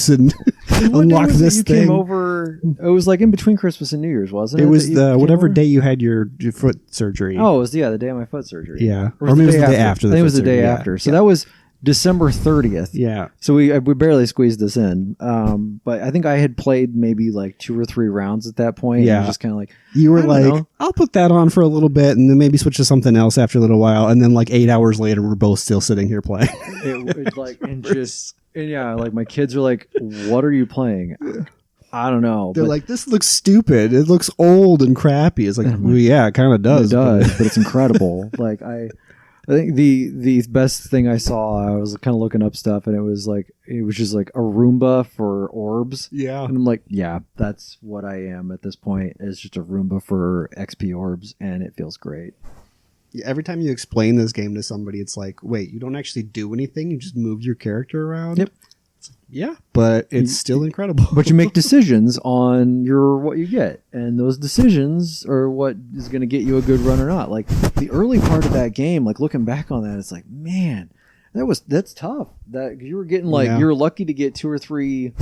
and unlock this thing. Came over. It was like in between Christmas and New Year's, wasn't it? It was whatever day you had your foot surgery. Oh, it was the day of my foot surgery. Yeah, or maybe it was the day after. I think it was the day after. So that was December 30th. Yeah. So we barely squeezed this in. But I think I had played maybe like 2 or 3 rounds at that point. Yeah. And just kind of like, you were like, I'll put that on for a little bit and then maybe switch to something else after a little while. And then like 8 hours later, we're both still sitting here playing. Like my kids are like, what are you playing? I don't know. They're like, this looks stupid. It looks old and crappy. It's like, well, yeah, it kind of does. It does, but it's incredible. Like I think the best thing I saw, I was kind of looking up stuff, and it was just like a Roomba for orbs. Yeah, and I'm like, yeah, that's what I am at this point. Is just a Roomba for XP orbs, and it feels great. Yeah, every time you explain this game to somebody, it's like, wait, you don't actually do anything. You just move your character around. Yep. Yeah, but it's still incredible. But you make decisions on what you get, and those decisions are what is going to get you a good run or not. Like the early part of that game, like looking back on that, it's like, man, that's tough. That you were getting you were lucky to get 2 or 3,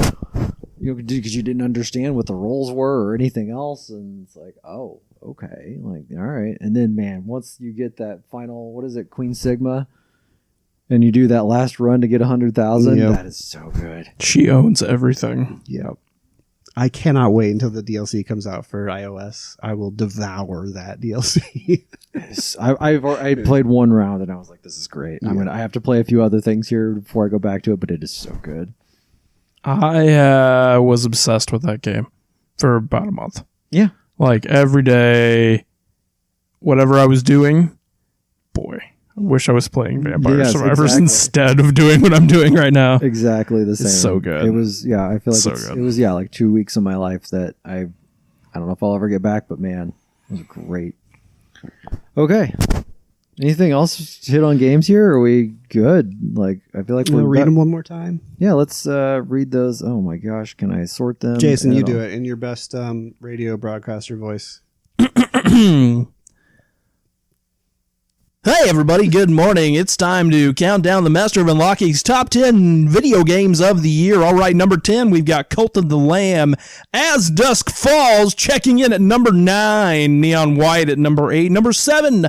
because you didn't understand what the roles were or anything else, and it's like, oh, okay, like all right, and then man, once you get that final, what is it, Queen Sigma. And you do that last run to get 100,000. Yep. That is so good. She owns everything. Yep. I cannot wait until the DLC comes out for iOS. I will devour that DLC. I played 1 round and I was like, this is great. Yeah. I have to play a few other things here before I go back to it, but it is so good. I was obsessed with that game for about a month. Yeah. Like every day, whatever I was doing, boy, wish I was playing Vampire Yes, Survivors exactly. instead of doing what I'm doing right now. Exactly the same. so good. It was, yeah, I feel like So good. it was, yeah, like 2 weeks of my life that I don't know if I'll ever get back, but man, it was great. Okay. Anything else to hit on games here? Or are we good? Like, I feel like We'll we're read them one more time. Yeah, let's read those. Oh my gosh, can I sort them? Jason, you do it in your best radio broadcaster voice. Hey everybody, good morning. It's time to count down the Master of Unlocking's top 10 video games of the year. All right, number 10, we've got Cult of the Lamb. As Dusk Falls, checking in at number 9. Neon White at number 8. Number 7,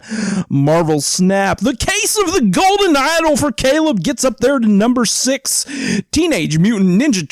Marvel Snap. The Case of the Golden Idol for Caleb gets up there to number 6. Teenage Mutant Ninja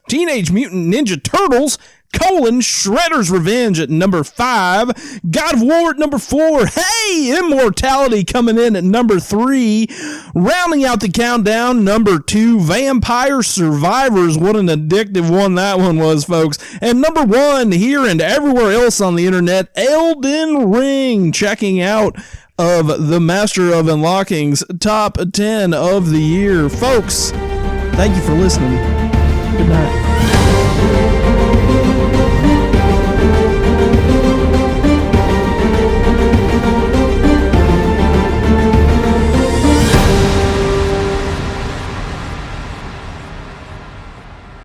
Teenage Mutant Ninja Turtles, Shredder's Revenge at number 5. God of War at number 4. Hey, Immortality coming in at number 3. Rounding out the countdown, number 2, Vampire Survivors. What an addictive one that one was, folks. And number 1, here and everywhere else on the internet, Elden Ring. Checking out of the Master of Unlocking's top 10 of the year. Folks, thank you for listening. Good night.